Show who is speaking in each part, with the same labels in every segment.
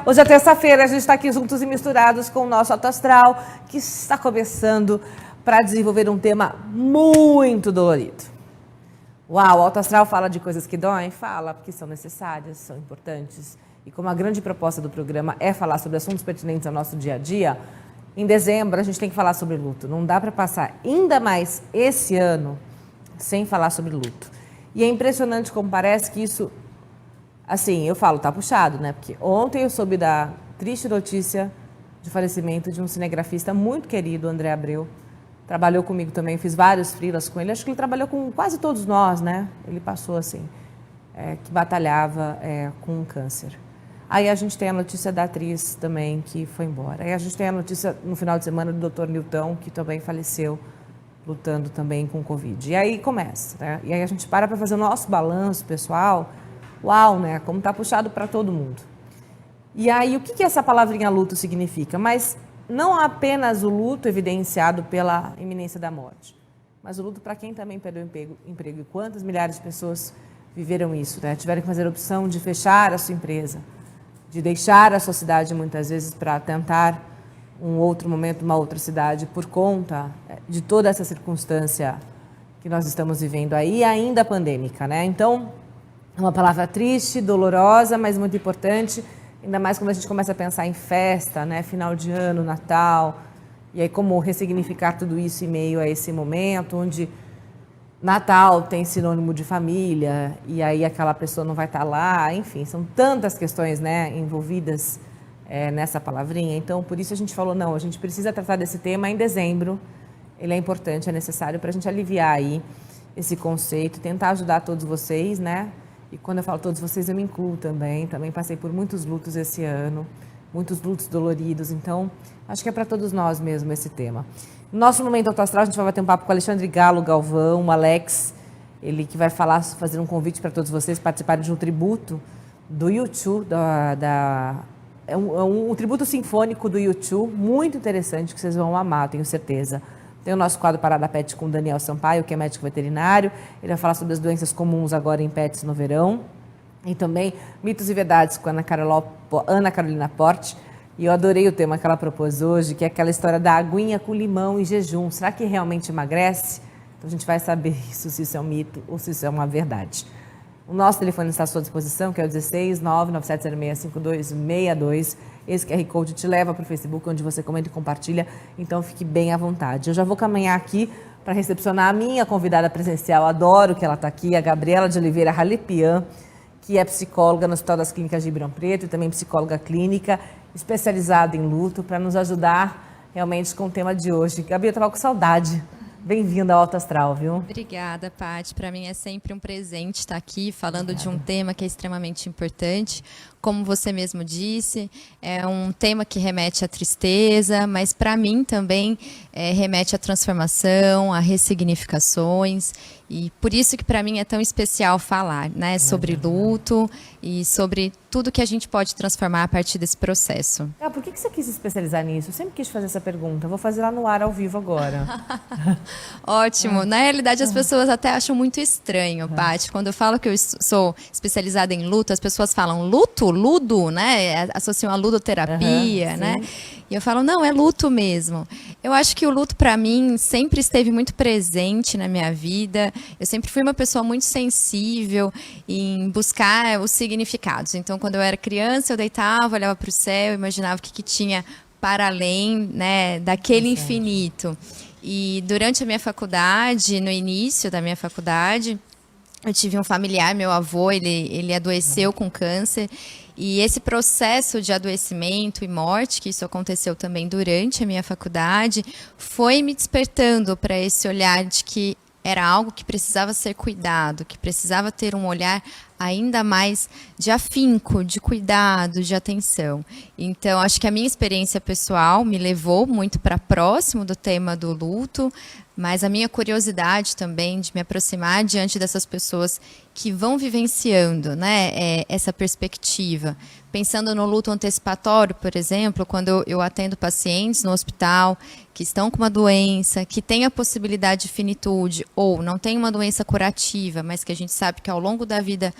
Speaker 1: Hoje é terça-feira, a gente está aqui juntos e misturados com o nosso Alto Astral, que está começando para desenvolver um tema muito dolorido. Uau, o Alto Astral fala de coisas que doem? Fala, porque são necessárias, são importantes. E como a grande proposta do programa é falar sobre assuntos pertinentes ao nosso dia a dia, em dezembro a gente tem que falar sobre luto. Não dá para passar ainda mais esse ano sem falar sobre luto. E é impressionante como parece que isso, assim, eu falo, tá puxado, né? Porque ontem eu soube da triste notícia de falecimento de um cinegrafista muito querido, André Abreu. Trabalhou comigo também, fiz vários freelas com ele. Acho que ele trabalhou com quase todos nós, né? Ele passou assim, que batalhava com um câncer. Aí a gente tem a notícia da atriz também, que foi embora. Aí a gente tem a notícia no final de semana do Dr. Newton, que também faleceu, lutando também com Covid. E aí começa, né? E aí a gente para fazer o nosso balanço pessoal. Uau, né? Como tá puxado para todo mundo. E aí, o que essa palavrinha luto significa? Mas não apenas o luto evidenciado pela iminência da morte, mas o luto para quem também perdeu emprego. E quantas milhares de pessoas viveram isso, né? Tiveram que fazer a opção de fechar a sua empresa, de deixar a sua cidade muitas vezes para tentar um outro momento, uma outra cidade, por conta de toda essa circunstância que nós estamos vivendo aí, ainda pandêmica, né? Então, é uma palavra triste, dolorosa, mas muito importante, ainda mais quando a gente começa a pensar em festa, né? Final de ano, Natal, e aí como ressignificar tudo isso em meio a esse momento, onde Natal tem sinônimo de família, e aí aquela pessoa não vai estar lá, enfim, são tantas questões, né, envolvidas nessa palavrinha. Então, por isso a gente falou, não, a gente precisa tratar desse tema em dezembro, ele é importante, é necessário para a gente aliviar aí esse conceito, tentar ajudar todos vocês, né, e quando eu falo todos vocês, eu me incluo também passei por muitos lutos esse ano, muitos lutos doloridos, então acho que é para todos nós mesmo esse tema. No nosso Momento Alto Astral, a gente vai bater um papo com o Alexandre Galo Galvão, o Alex, ele que vai fazer um convite para todos vocês participarem de um tributo do U2, um tributo sinfônico do U2, muito interessante, que vocês vão amar, tenho certeza. Tem o nosso quadro Parada Pet com o Daniel Sampaio, que é médico veterinário, ele vai falar sobre as doenças comuns agora em pets no verão, e também mitos e verdades com a Ana Carolina Porte. E eu adorei o tema que ela propôs hoje, que é aquela história da aguinha com limão em jejum. Será que realmente emagrece? Então a gente vai saber se isso é um mito ou se isso é uma verdade. O nosso telefone está à sua disposição, que é o 16 997065262. Esse QR Code te leva para o Facebook, onde você comenta e compartilha, então fique bem à vontade. Eu já vou caminhar aqui para recepcionar a minha convidada presencial, adoro que ela está aqui, a Gabriela de Oliveira Halipian, que é psicóloga no Hospital das Clínicas de Ribeirão Preto e também psicóloga clínica, especializada em luto, para nos ajudar realmente com o tema de hoje. Gabi, eu estava com saudade. Bem-vinda ao Alto Astral, viu?
Speaker 2: Obrigada, Paty. Para mim é sempre um presente estar aqui falando de um tema que é extremamente importante. Como você mesmo disse, é um tema que remete à tristeza, mas para mim também remete à transformação, a ressignificações. E por isso que para mim é tão especial falar, né, sobre luto e sobre tudo que a gente pode transformar a partir desse processo.
Speaker 1: Por que você quis se especializar nisso? Eu sempre quis fazer essa pergunta. Vou fazer lá no ar, ao vivo agora.
Speaker 2: Ótimo. Na realidade, as pessoas até acham muito estranho, Paty. Quando eu falo que eu sou especializada em luto, as pessoas falam luto? Ludo, né? Associam a ludoterapia, né? E eu falo, não, é luto mesmo. Eu acho que o luto, para mim, sempre esteve muito presente na minha vida. Eu sempre fui uma pessoa muito sensível em buscar os significados. Então, quando eu era criança, eu deitava, olhava para o céu, imaginava o que tinha para além, né, daquele infinito. E durante a minha faculdade, no início da minha faculdade, eu tive um familiar, meu avô, ele adoeceu com câncer. E esse processo de adoecimento e morte, que isso aconteceu também durante a minha faculdade, foi me despertando para esse olhar de que era algo que precisava ser cuidado, que precisava ter um olhar ainda mais de afinco, de cuidado, de atenção. Então, acho que a minha experiência pessoal me levou muito para próximo do tema do luto, mas a minha curiosidade também de me aproximar diante dessas pessoas que vão vivenciando, né, essa perspectiva. Pensando no luto antecipatório, por exemplo, quando eu atendo pacientes no hospital que estão com uma doença, que tem a possibilidade de finitude, ou não tem uma doença curativa, mas que a gente sabe que ao longo da vida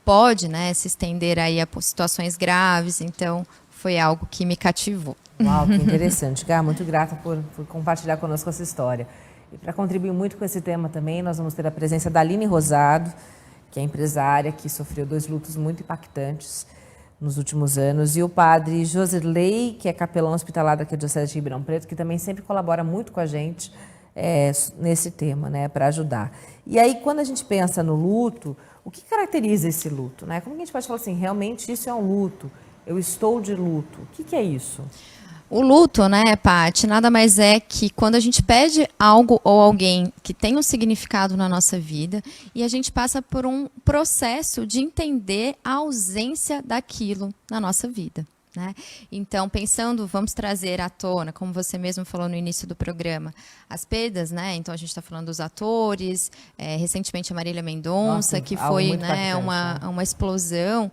Speaker 2: pode, né, se estender aí a situações graves, então foi algo que me cativou.
Speaker 1: Uau, que interessante. Gá, muito grata por compartilhar conosco essa história. E para contribuir muito com esse tema também, nós vamos ter a presença da Aline Rosado, que é empresária, que sofreu 2 lutos muito impactantes nos últimos anos, e o padre Joserley, que é capelão hospitalar da Diocese de Ribeirão Preto, que também sempre colabora muito com a gente nesse tema, né, para ajudar. E aí, quando a gente pensa no luto, o que caracteriza esse luto, né? Como que a gente pode falar assim, realmente isso é um luto, eu estou de luto, o que é isso?
Speaker 2: O luto, né, Paty, nada mais é que quando a gente perde algo ou alguém que tem um significado na nossa vida e a gente passa por um processo de entender a ausência daquilo na nossa vida. Né? Então, pensando, vamos trazer à tona, como você mesmo falou no início do programa, as perdas, né? Então, a gente está falando dos atores, recentemente a Marília Mendonça, que foi, né, uma explosão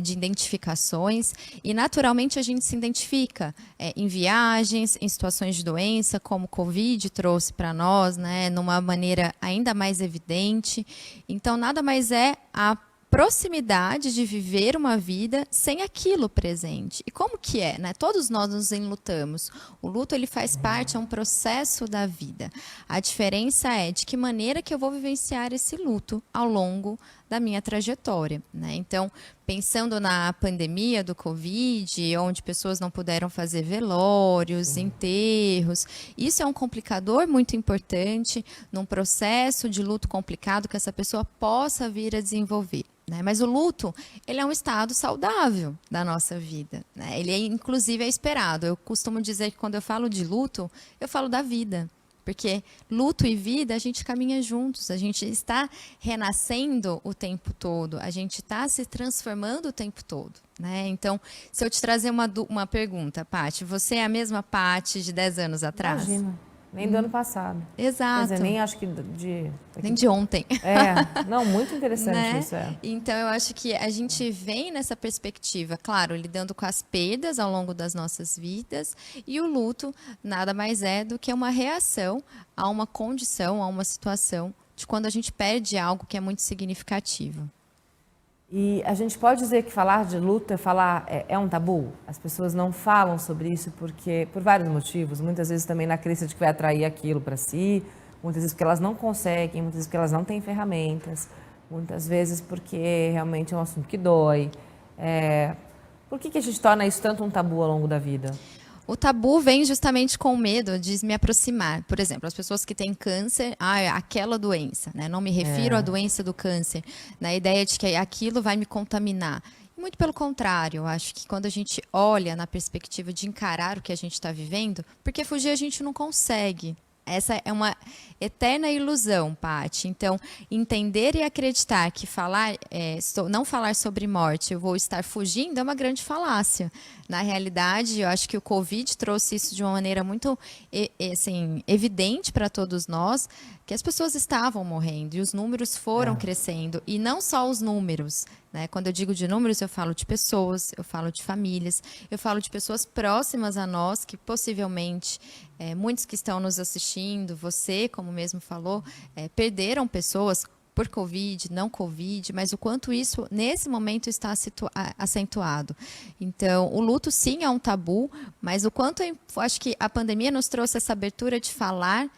Speaker 2: de identificações. E, naturalmente, a gente se identifica em viagens, em situações de doença, como o Covid trouxe para nós, né, numa maneira ainda mais evidente. Então, nada mais é a proximidade de viver uma vida sem aquilo presente. E como que é, né? Todos nós nos enlutamos. O luto, ele faz parte, é um processo da vida. A diferença é de que maneira que eu vou vivenciar esse luto ao longo da minha trajetória, né? Então, pensando na pandemia do Covid, onde pessoas não puderam fazer velórios, enterros, isso é um complicador muito importante num processo de luto complicado que essa pessoa possa vir a desenvolver. Mas o luto, ele é um estado saudável da nossa vida. Né? Ele, inclusive, é esperado. Eu costumo dizer que quando eu falo de luto, eu falo da vida. Porque luto e vida, a gente caminha juntos. A gente está renascendo o tempo todo. A gente está se transformando o tempo todo. Né? Então, se eu te trazer uma pergunta, Paty, você é a mesma Paty de 10 anos atrás?
Speaker 1: Imagina. Nem do ano passado.
Speaker 2: Exato.
Speaker 1: Quer dizer, nem acho que
Speaker 2: nem de ontem.
Speaker 1: Não, muito interessante
Speaker 2: né?
Speaker 1: Isso.
Speaker 2: Então, eu acho que a gente vem nessa perspectiva, claro, lidando com as perdas ao longo das nossas vidas, e o luto nada mais é do que uma reação a uma condição, a uma situação de quando a gente perde algo que é muito significativo.
Speaker 1: E a gente pode dizer que falar de luto é um tabu? As pessoas não falam sobre isso porque, por vários motivos, muitas vezes também na crença de que vai atrair aquilo para si, muitas vezes porque elas não conseguem, muitas vezes porque elas não têm ferramentas, muitas vezes porque realmente é um assunto que dói. Por que a gente torna isso tanto um tabu ao longo da vida?
Speaker 2: O tabu vem justamente com o medo de me aproximar. Por exemplo, as pessoas que têm câncer, aquela doença, né? Não me refiro à doença do câncer, na ideia de que aquilo vai me contaminar. Muito pelo contrário, eu acho que quando a gente olha na perspectiva de encarar o que a gente está vivendo, porque fugir a gente não consegue. Essa é uma eterna ilusão, Paty. Então, entender e acreditar que não falar sobre morte, eu vou estar fugindo, é uma grande falácia. Na realidade, eu acho que o Covid trouxe isso de uma maneira muito assim, evidente para todos nós, que as pessoas estavam morrendo e os números foram crescendo. E não só os números. Né? Quando eu digo de números, eu falo de pessoas, eu falo de famílias, eu falo de pessoas próximas a nós, que possivelmente, muitos que estão nos assistindo, você, como mesmo falou, perderam pessoas por Covid, não Covid, mas o quanto isso, nesse momento, está acentuado. Então, o luto, sim, é um tabu, mas o quanto, eu acho que a pandemia nos trouxe essa abertura de falar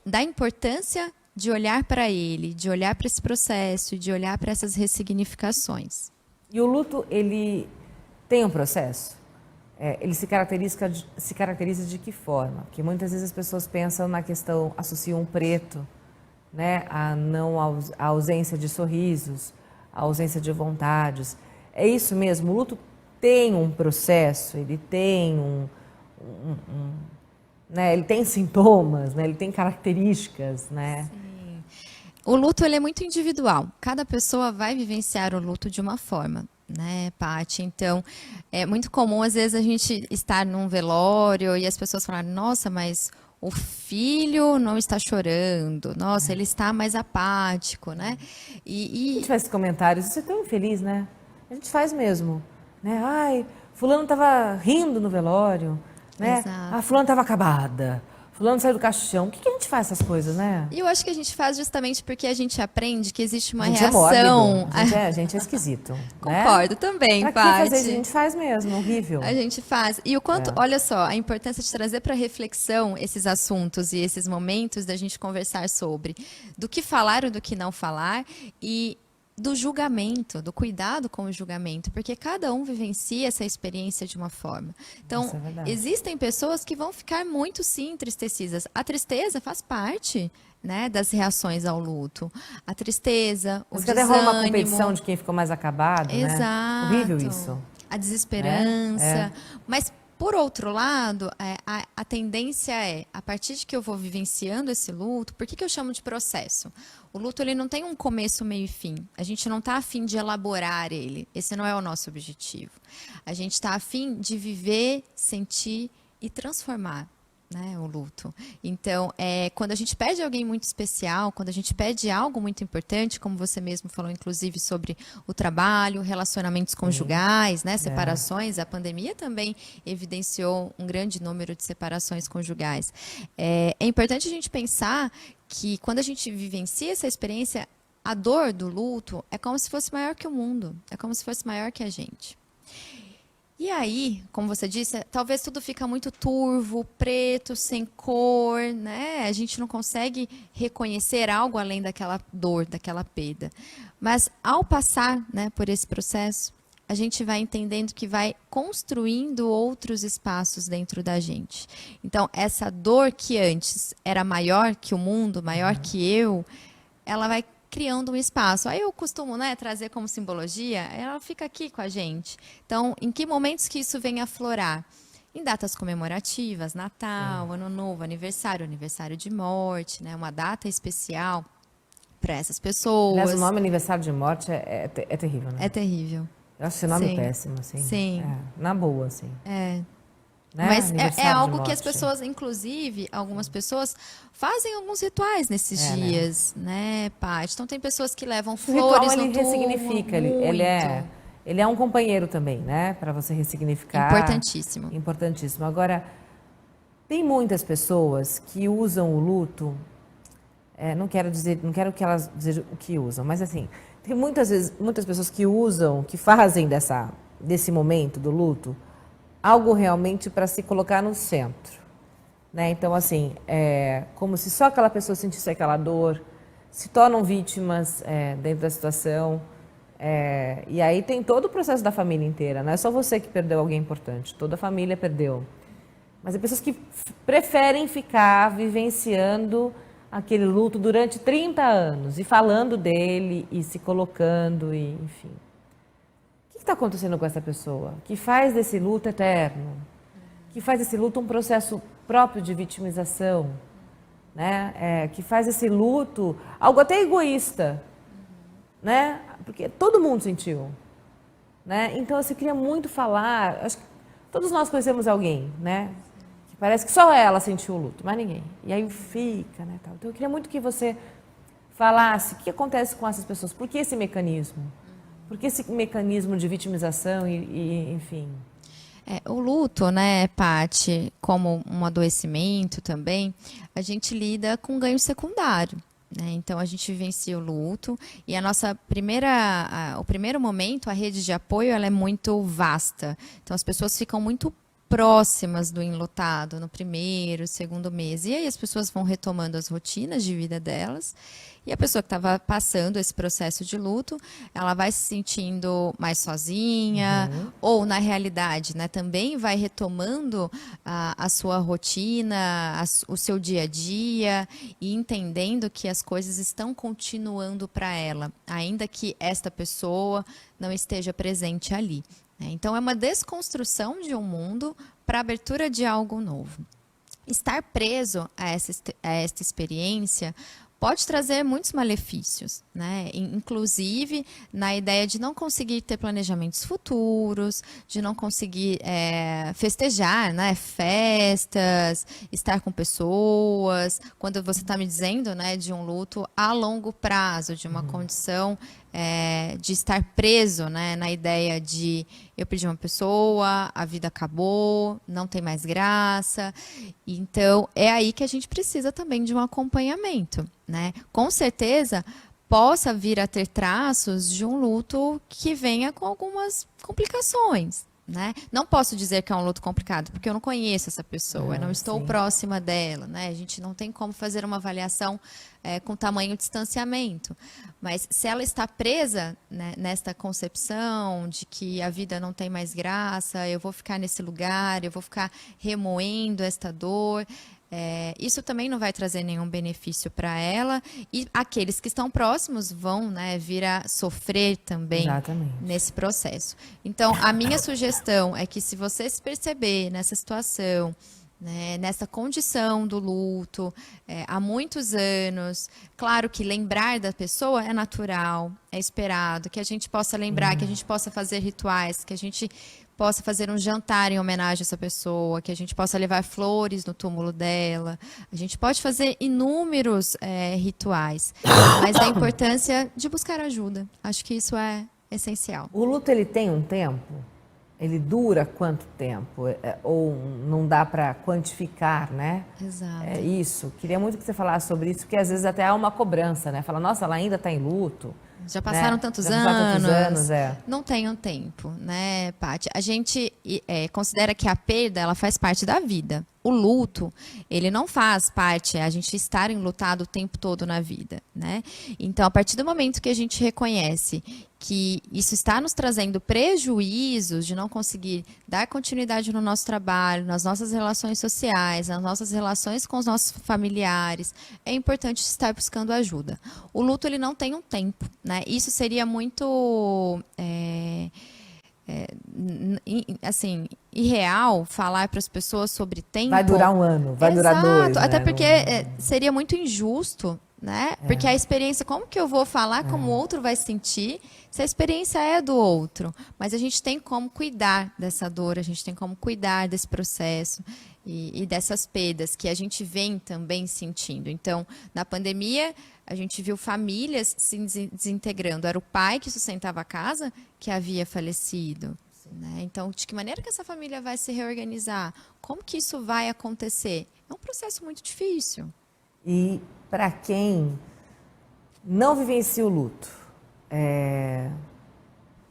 Speaker 2: da importância de olhar para ele, de olhar para esse processo, de olhar para essas ressignificações.
Speaker 1: E o luto, ele tem um processo? Ele se caracteriza de que forma? Porque muitas vezes as pessoas pensam na questão, associam um preto, né, a ausência de sorrisos, a ausência de vontades. É isso mesmo, o luto tem um processo, ele tem né, ele tem sintomas, né, ele tem características, né?
Speaker 2: Sim. O luto, ele é muito individual. Cada pessoa vai vivenciar o luto de uma forma, né, Paty? Então, é muito comum, às vezes, a gente estar num velório e as pessoas falarem, nossa, mas o filho não está chorando, nossa, ele está mais apático, né?
Speaker 1: A gente faz esses comentários, isso é tão infeliz, né? A gente faz mesmo, né? Ai, fulano estava rindo no velório, né?
Speaker 2: Exato.
Speaker 1: Fulano estava acabada, fulano saiu do caixão. O que a gente faz essas coisas, né?
Speaker 2: E eu acho que a gente faz justamente porque a gente aprende que existe uma
Speaker 1: A gente
Speaker 2: reação.
Speaker 1: é mórbido, a gente é esquisito. Né?
Speaker 2: Concordo também,
Speaker 1: Pra que
Speaker 2: Paty.
Speaker 1: fazer isso? A gente faz mesmo, horrível.
Speaker 2: A gente faz. E o quanto, olha só, a importância de trazer para reflexão esses assuntos e esses momentos da gente conversar sobre do que falar ou do que não falar e do julgamento, do cuidado com o julgamento, porque cada um vivencia essa experiência de uma forma. Então,
Speaker 1: Isso é verdade.
Speaker 2: existem pessoas que vão ficar muito, sim, entristecidas. A tristeza faz parte, né, das reações ao luto. A tristeza, o
Speaker 1: Mas cadê
Speaker 2: desânimo.
Speaker 1: rola uma competição de quem ficou mais acabado,
Speaker 2: Exato.
Speaker 1: né? Horrível isso.
Speaker 2: A desesperança.
Speaker 1: É.
Speaker 2: Mas, por outro lado, a tendência é, a partir de que eu vou vivenciando esse luto, por que eu chamo de processo? O luto ele não tem um começo, meio e fim. A gente não está afim de elaborar ele. Esse não é o nosso objetivo. A gente está afim de viver, sentir e transformar, né, o luto. Então, quando a gente perde alguém muito especial, quando a gente perde algo muito importante, como você mesmo falou, inclusive, sobre o trabalho, relacionamentos conjugais, né, separações, a pandemia também evidenciou um grande número de separações conjugais. É importante a gente pensar que quando a gente vivencia essa experiência, a dor do luto é como se fosse maior que o mundo, é como se fosse maior que a gente. E aí, como você disse, talvez tudo fica muito turvo, preto, sem cor, né? A gente não consegue reconhecer algo além daquela dor, daquela perda. Mas ao passar, né, por esse processo, a gente vai entendendo que vai construindo outros espaços dentro da gente. Então, essa dor que antes era maior que o mundo, maior que eu, ela vai criando um espaço. Aí eu costumo, né, trazer como simbologia, ela fica aqui com a gente. Então, em que momentos que isso vem aflorar? Em datas comemorativas, Natal, Ano Novo, aniversário de morte, né, uma data especial para essas pessoas.
Speaker 1: Aliás, o nome aniversário de morte é terrível, né?
Speaker 2: É terrível.
Speaker 1: Eu acho esse nome
Speaker 2: Sim.
Speaker 1: péssimo, assim.
Speaker 2: Sim.
Speaker 1: Na boa, assim.
Speaker 2: É.
Speaker 1: Né?
Speaker 2: Mas é
Speaker 1: Aniversário de
Speaker 2: algo que as
Speaker 1: morte.
Speaker 2: pessoas, inclusive, algumas pessoas fazem alguns rituais nesses
Speaker 1: né?
Speaker 2: dias, né, Paty? Então tem pessoas que levam
Speaker 1: O ritual,
Speaker 2: flores
Speaker 1: ele
Speaker 2: no túmulo,
Speaker 1: ressignifica, ele é um companheiro também, né? Para você ressignificar.
Speaker 2: Importantíssimo.
Speaker 1: Importantíssimo. Agora, tem muitas pessoas que usam o luto, não quero que elas dizem o que usam, mas assim, tem muitas pessoas que usam, que fazem desse momento do luto, algo realmente para se colocar no centro. Né? Então, assim, como se só aquela pessoa sentisse aquela dor, se tornam vítimas dentro da situação. E aí tem todo o processo da família inteira, não é só você que perdeu alguém importante, toda a família perdeu. Mas tem pessoas que preferem ficar vivenciando aquele luto durante 30 anos e falando dele e se colocando, e, enfim. O que está acontecendo com essa pessoa? Que faz desse luto eterno, que faz desse luto um processo próprio de vitimização, né? Que faz esse luto algo até egoísta, né? Porque todo mundo sentiu, né? Então, eu queria muito falar, acho que todos nós conhecemos alguém, né? Que parece que só ela sentiu o luto, mas ninguém. E aí fica, né? Tal. Então, eu queria muito que você falasse o que acontece com essas pessoas, por que esse mecanismo? Por que esse mecanismo de vitimização e enfim...
Speaker 2: O luto, né, Paty, como um adoecimento também, a gente lida com ganho secundário. Né? Então, a gente vivencia o luto e o primeiro momento, a rede de apoio, ela é muito vasta. Então, as pessoas ficam muito próximas do enlutado no primeiro, segundo mês. E aí as pessoas vão retomando as rotinas de vida delas. E a pessoa que estava passando esse processo de luto, ela vai se sentindo mais sozinha, ou na realidade, né, também vai retomando a sua rotina, o seu dia a dia, e entendendo que as coisas estão continuando para ela, ainda que esta pessoa não esteja presente ali. Né? Então, é uma desconstrução de um mundo para a abertura de algo novo. Estar preso a esta experiência pode trazer muitos malefícios, né? Inclusive na ideia de não conseguir ter planejamentos futuros, de não conseguir festejar, né? Festas, estar com pessoas. Quando você está me dizendo, né, de um luto a longo prazo, de uma condição de estar preso, né, na ideia de eu perdi uma pessoa, a vida acabou, não tem mais graça. Então, é aí que a gente precisa também de um acompanhamento, né? Com certeza, possa vir a ter traços de um luto que venha com algumas complicações, né? Não posso dizer que é um luto complicado, porque eu não conheço essa pessoa, eu não estou próxima dela, né? A gente não tem como fazer uma avaliação com tamanho distanciamento. Mas se ela está presa, né, nesta concepção de que a vida não tem mais graça, eu vou ficar nesse lugar, eu vou ficar remoendo esta dor, isso também não vai trazer nenhum benefício para ela, e aqueles que estão próximos vão, né, vir a sofrer também nesse processo. Então, a minha sugestão é que se você se perceber nessa situação, né, nessa condição do luto, há muitos anos, claro que lembrar da pessoa é natural, é esperado, que a gente possa lembrar, que a gente possa fazer rituais, que a gente possa fazer um jantar em homenagem a essa pessoa, que a gente possa levar flores no túmulo dela. A gente pode fazer inúmeros rituais, mas a importância de buscar ajuda. Acho que isso é essencial.
Speaker 1: O luto, ele tem um tempo? Ele dura quanto tempo? Ou não dá para quantificar, né?
Speaker 2: Exato.
Speaker 1: É isso. Queria muito que você falasse sobre isso, porque às vezes até há uma cobrança, né? Fala, nossa, ela ainda está em luto.
Speaker 2: Já passaram tantos anos. Não tem um tempo, né, Paty? A gente considera que a perda, ela faz parte da vida. O luto, ele não faz parte, a gente estar enlutado o tempo todo na vida, né? Então, a partir do momento que a gente reconhece que isso está nos trazendo prejuízos de não conseguir dar continuidade no nosso trabalho, nas nossas relações sociais, nas nossas relações com os nossos familiares, é importante estar buscando ajuda. O luto, ele não tem um tempo, né? Isso seria muito assim, irreal falar para as pessoas sobre tempo.
Speaker 1: Vai durar um ano, vai durar 2.
Speaker 2: Até
Speaker 1: né?
Speaker 2: porque seria muito injusto, né? Porque a experiência, como que eu vou falar como o outro vai sentir se a experiência é do outro? Mas a gente tem como cuidar dessa dor, a gente tem como cuidar desse processo e dessas perdas que a gente vem também sentindo. Então, na pandemia, a gente viu famílias se desintegrando. Era o pai que sustentava a casa que havia falecido. Né? Então, de que maneira que essa família vai se reorganizar? Como que isso vai acontecer? É um processo muito difícil.
Speaker 1: E para quem não vivencia o luto,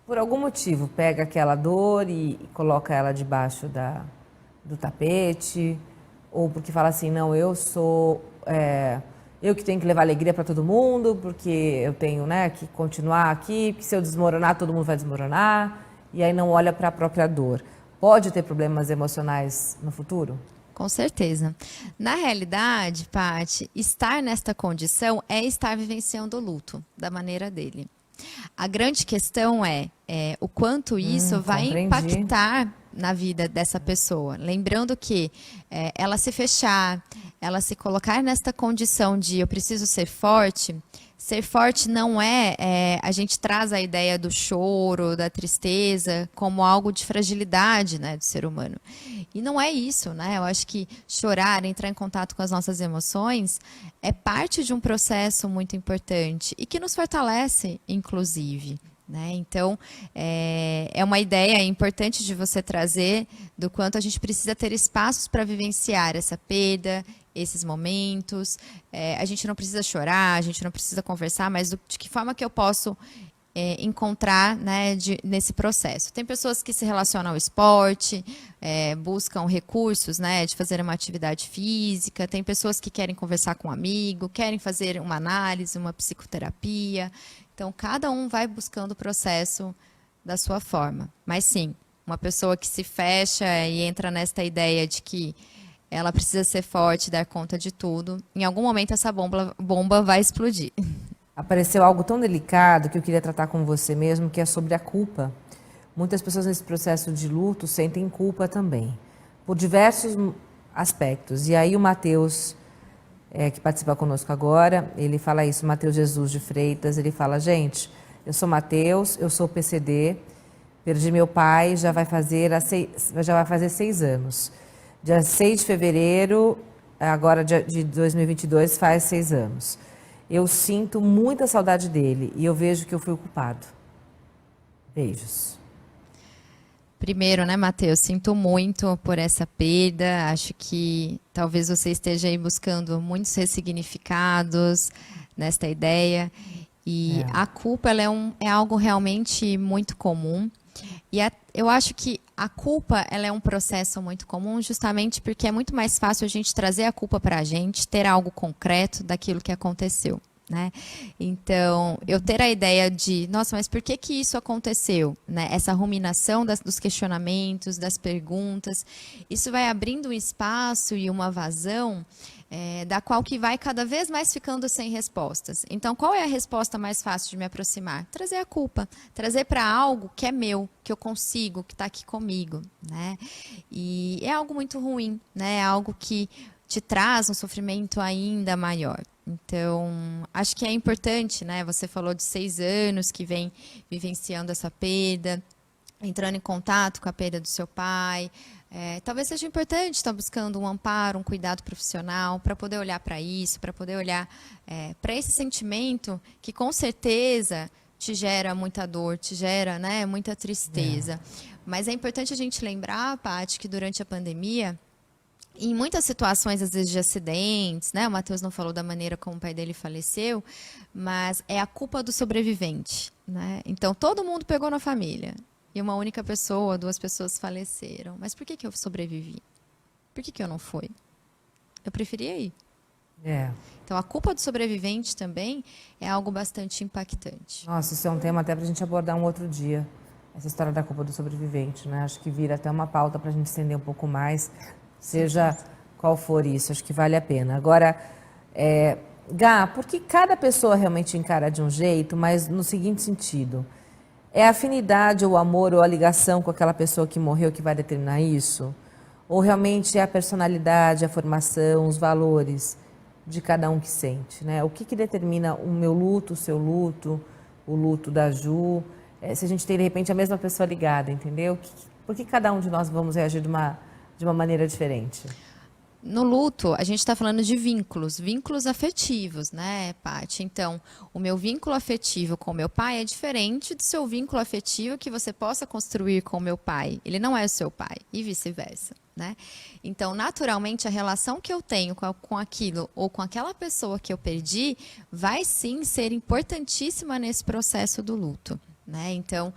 Speaker 1: por algum motivo pega aquela dor e coloca ela debaixo do tapete, ou porque fala assim, não, eu sou... eu que tenho que levar alegria para todo mundo, porque eu tenho, né, que continuar aqui, porque se eu desmoronar, todo mundo vai desmoronar, e aí não olha para a própria dor. Pode ter problemas emocionais no futuro?
Speaker 2: Com certeza. Na realidade, Paty, estar nesta condição é estar vivenciando o luto da maneira dele. A grande questão é o quanto isso vai impactar na vida dessa pessoa. Lembrando que ela se fechar, ela se colocar nesta condição de eu preciso ser forte não a gente traz a ideia do choro, da tristeza, como algo de fragilidade, né, do ser humano. E não é isso, né? Eu acho que chorar, entrar em contato com as nossas emoções, é parte de um processo muito importante e que nos fortalece, inclusive. Né? Então, é uma ideia importante de você trazer do quanto a gente precisa ter espaços para vivenciar essa perda, esses momentos. A gente não precisa chorar, a gente não precisa conversar, mas de que forma que eu posso encontrar, né, nesse processo. Tem pessoas que se relacionam ao esporte, buscam recursos, né, de fazer uma atividade física, tem pessoas que querem conversar com um amigo, querem fazer uma análise, uma psicoterapia. Então, cada um vai buscando o processo da sua forma. Mas sim, uma pessoa que se fecha e entra nesta ideia de que ela precisa ser forte, dar conta de tudo, em algum momento essa bomba vai explodir.
Speaker 1: Apareceu algo tão delicado que eu queria tratar com você mesmo, que é sobre a culpa. Muitas pessoas nesse processo de luto sentem culpa também, por diversos aspectos. E aí o Matheus, que participa conosco agora, ele fala isso, Matheus Jesus de Freitas, ele fala, gente, eu sou Matheus, eu sou PCD, perdi meu pai, já vai fazer 6 anos. Dia 6 de fevereiro, agora de 2022, faz 6 anos. Eu sinto muita saudade dele e eu vejo que eu fui o culpado. Beijos.
Speaker 2: Primeiro, né, Matheus, sinto muito por essa perda. Acho que talvez você esteja aí buscando muitos ressignificados nesta ideia. E a culpa ela é algo realmente muito comum. E eu acho que a culpa ela é um processo muito comum justamente porque é muito mais fácil a gente trazer a culpa para a gente, ter algo concreto daquilo que aconteceu. Né? Então, eu ter a ideia de, nossa, mas por que que isso aconteceu? Né? Essa ruminação dos questionamentos, das perguntas, isso vai abrindo um espaço e uma vazão da qual que vai cada vez mais ficando sem respostas. Então, qual é a resposta mais fácil de me aproximar? Trazer a culpa, trazer para algo que é meu, que eu consigo, que está aqui comigo. Né? E é algo muito ruim, né? É algo que te traz um sofrimento ainda maior. Então, acho que é importante, né? Você falou de 6 anos que vem vivenciando essa perda, entrando em contato com a perda do seu pai. Talvez seja importante estar buscando um amparo, um cuidado profissional para poder olhar para isso, para poder olhar para esse sentimento que com certeza te gera muita dor, te gera, né, muita tristeza. Mas é importante a gente lembrar, Paty, que durante a pandemia, em muitas situações, às vezes, de acidentes, né? O Matheus não falou da maneira como o pai dele faleceu, mas é a culpa do sobrevivente, né? Então, todo mundo pegou na família. E uma única pessoa, 2 pessoas faleceram. Mas por que que eu sobrevivi? Por que que eu não fui? Eu preferia ir. Então, a culpa do sobrevivente também é algo bastante impactante.
Speaker 1: Nossa, isso é um tema até para a gente abordar um outro dia. Essa história da culpa do sobrevivente, né? Acho que vira até uma pauta para a gente entender um pouco mais. Seja qual for isso, acho que vale a pena. Agora, Gá, porque cada pessoa realmente encara de um jeito, mas no seguinte sentido, é a afinidade, ou o amor, ou a ligação com aquela pessoa que morreu que vai determinar isso? Ou realmente é a personalidade, a formação, os valores de cada um que sente, né? O que determina o meu luto, o seu luto, o luto da Ju? Se a gente tem, de repente, a mesma pessoa ligada, entendeu? Por que cada um de nós vamos reagir de uma maneira diferente?
Speaker 2: No luto, a gente está falando de vínculos afetivos, né, Paty? Então, o meu vínculo afetivo com o meu pai é diferente do seu vínculo afetivo que você possa construir com o meu pai. Ele não é o seu pai, e vice-versa, né? Então, naturalmente, a relação que eu tenho com aquilo ou com aquela pessoa que eu perdi vai sim ser importantíssima nesse processo do luto. Né? Então,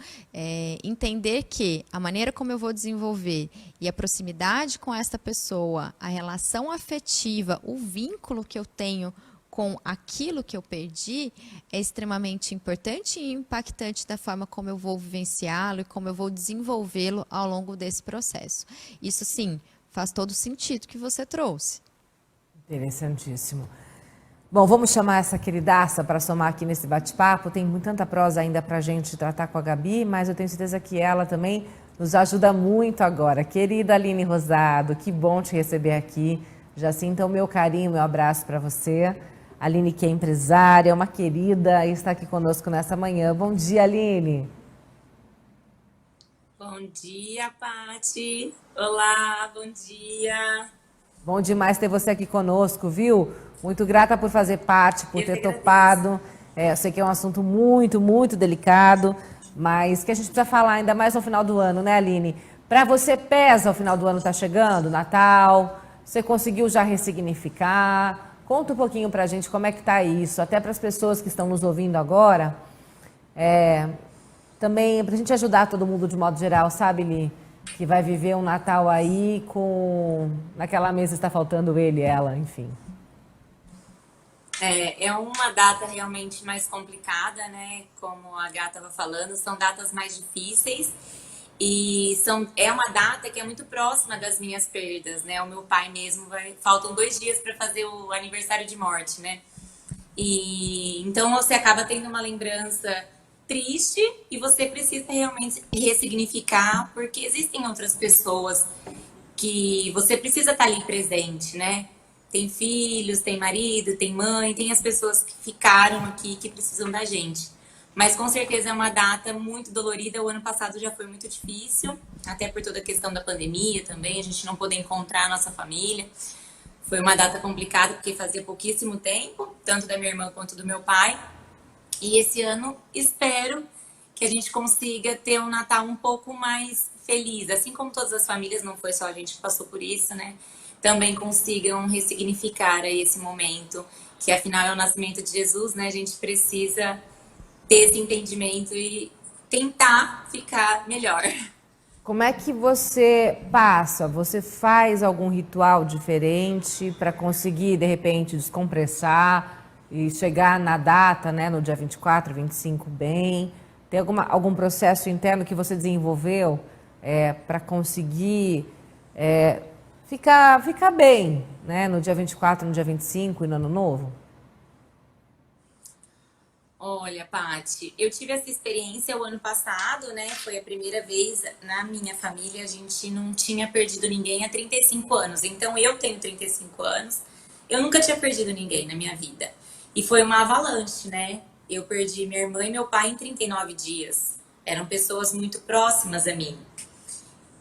Speaker 2: entender que a maneira como eu vou desenvolver e a proximidade com esta pessoa, a relação afetiva, o vínculo que eu tenho com aquilo que eu perdi é extremamente importante e impactante da forma como eu vou vivenciá-lo e como eu vou desenvolvê-lo ao longo desse processo. Isso sim, faz todo sentido que você trouxe.
Speaker 1: Interessantíssimo. Bom, vamos chamar essa queridaça para somar aqui nesse bate-papo. Tem tanta prosa ainda para a gente tratar com a Gabi, mas eu tenho certeza que ela também nos ajuda muito agora. Querida Aline Rosado, que bom te receber aqui. Já sinta o meu carinho, meu abraço para você. Aline, que é empresária, uma querida e está aqui conosco nessa manhã. Bom dia, Aline.
Speaker 3: Bom dia, Paty. Olá, bom dia.
Speaker 1: Bom demais ter você aqui conosco, viu? Muito grata por fazer parte, por ter topado. Eu sei que é um assunto muito, muito delicado, mas que a gente precisa falar ainda mais no final do ano, né, Aline? Para você pesa o final do ano tá chegando, Natal? Você conseguiu já ressignificar? Conta um pouquinho pra gente como é que tá isso, até para as pessoas que estão nos ouvindo agora. Também pra gente ajudar todo mundo de modo geral, sabe, Li? Que vai viver um Natal aí com... Naquela mesa está faltando ele, ela, enfim.
Speaker 3: É uma data realmente mais complicada, né? Como a Gá estava falando, são datas mais difíceis e é uma data que é muito próxima das minhas perdas, né? O meu pai mesmo faltam 2 dias para fazer o aniversário de morte, né? E então você acaba tendo uma lembrança triste e você precisa realmente ressignificar, porque existem outras pessoas que você precisa estar ali presente, né? Tem filhos, tem marido, tem mãe, tem as pessoas que ficaram aqui, que precisam da gente. Mas com certeza é uma data muito dolorida. O ano passado já foi muito difícil, até por toda a questão da pandemia também, a gente não poder encontrar a nossa família. Foi uma data complicada porque fazia pouquíssimo tempo, tanto da minha irmã quanto do meu pai. E esse ano espero que a gente consiga ter um Natal um pouco mais feliz, assim como todas as famílias, não foi só a gente que passou por isso, né? Também consigam ressignificar aí esse momento, que afinal é o nascimento de Jesus, né? A gente precisa ter esse entendimento e tentar ficar melhor.
Speaker 1: Como é que você passa? Você faz algum ritual diferente para conseguir, de repente, descompressar e chegar na data, né, no dia 24, 25 bem? Tem algum processo interno que você desenvolveu para conseguir ficar bem, né, no dia 24, no dia 25 e no Ano Novo?
Speaker 3: Olha, Paty, eu tive essa experiência o ano passado, né? Foi a primeira vez na minha família, a gente não tinha perdido ninguém há 35 anos. Então, eu tenho 35 anos, eu nunca tinha perdido ninguém na minha vida. E foi uma avalanche, né? Eu perdi minha irmã e meu pai em 39 dias. Eram pessoas muito próximas a mim.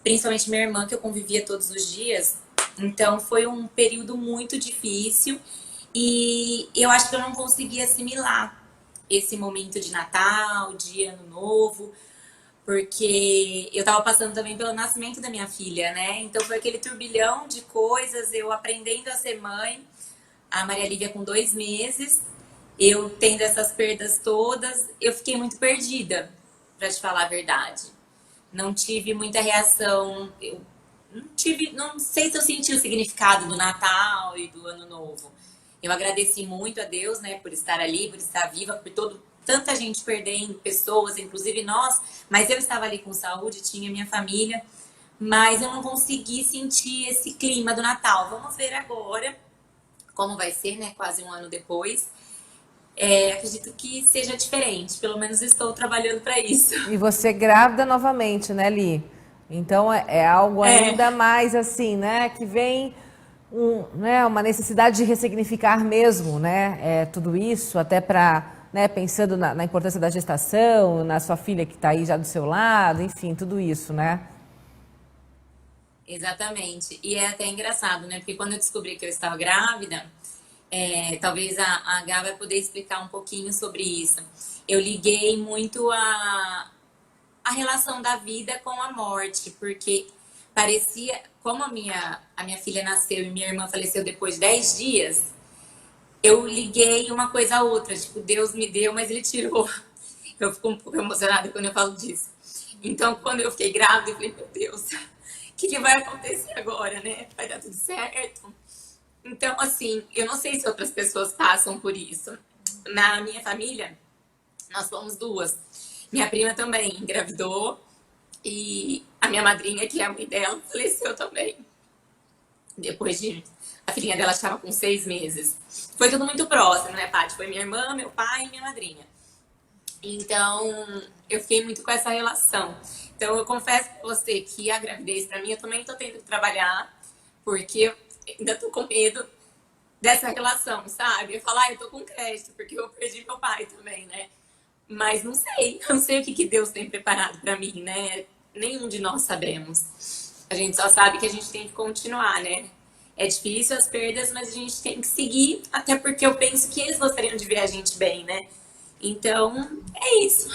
Speaker 3: Principalmente minha irmã, que eu convivia todos os dias. Então, foi um período muito difícil e eu acho que eu não conseguia assimilar esse momento de Natal, de Ano Novo, porque eu tava passando também pelo nascimento da minha filha, né? Então foi aquele turbilhão de coisas, eu aprendendo a ser mãe, a Maria Lívia com 2 meses, eu tendo essas perdas todas, eu fiquei muito perdida, pra te falar a verdade. Não tive muita reação, eu não sei se eu senti o significado do Natal e do Ano Novo. Eu agradeci muito a Deus, né, por estar ali, por estar viva, por tanta gente perdendo pessoas, inclusive nós, mas eu estava ali com saúde, tinha minha família, mas eu não consegui sentir esse clima do Natal. Vamos ver agora como vai ser, né, quase um ano depois. Acredito que seja diferente, pelo menos estou trabalhando para isso.
Speaker 1: E você grávida novamente, né, Li? Então é algo ainda mais assim, né, que vem né, uma necessidade de ressignificar mesmo, né, tudo isso, até para, né, pensando na importância da gestação, na sua filha que está aí já do seu lado, enfim, tudo isso, né?
Speaker 3: Exatamente. E é até engraçado, né? Porque quando eu descobri que eu estava grávida, talvez a Gá vai poder explicar um pouquinho sobre isso. Eu liguei muito a relação da vida com a morte, porque parecia, como a minha filha nasceu e minha irmã faleceu depois de 10 dias, eu liguei uma coisa a outra, tipo, Deus me deu, mas ele tirou. Eu fico um pouco emocionada quando eu falo disso. Então, quando eu fiquei grávida, eu falei, meu Deus, o que vai acontecer agora, né? Vai dar tudo certo? Então, assim, eu não sei se outras pessoas passam por isso. Na minha família, nós fomos 2. Minha prima também engravidou e a minha madrinha, que é a mãe dela, faleceu também. Depois de... A filhinha dela estava com 6 meses. Foi tudo muito próximo, né, Paty? Foi minha irmã, meu pai e minha madrinha. Então, eu fiquei muito com essa relação. Então, eu confesso pra você que a gravidez, pra mim, eu também tô tendo que trabalhar, porque eu ainda tô com medo dessa relação, sabe? Eu falo, eu tô com crédito, porque eu perdi meu pai também, né? Mas não sei o que Deus tem preparado pra mim, né? Nenhum de nós sabemos. A gente só sabe que a gente tem que continuar, né? É difícil as perdas, mas a gente tem que seguir, até porque eu penso que eles gostariam de ver a gente bem, né? Então, é isso.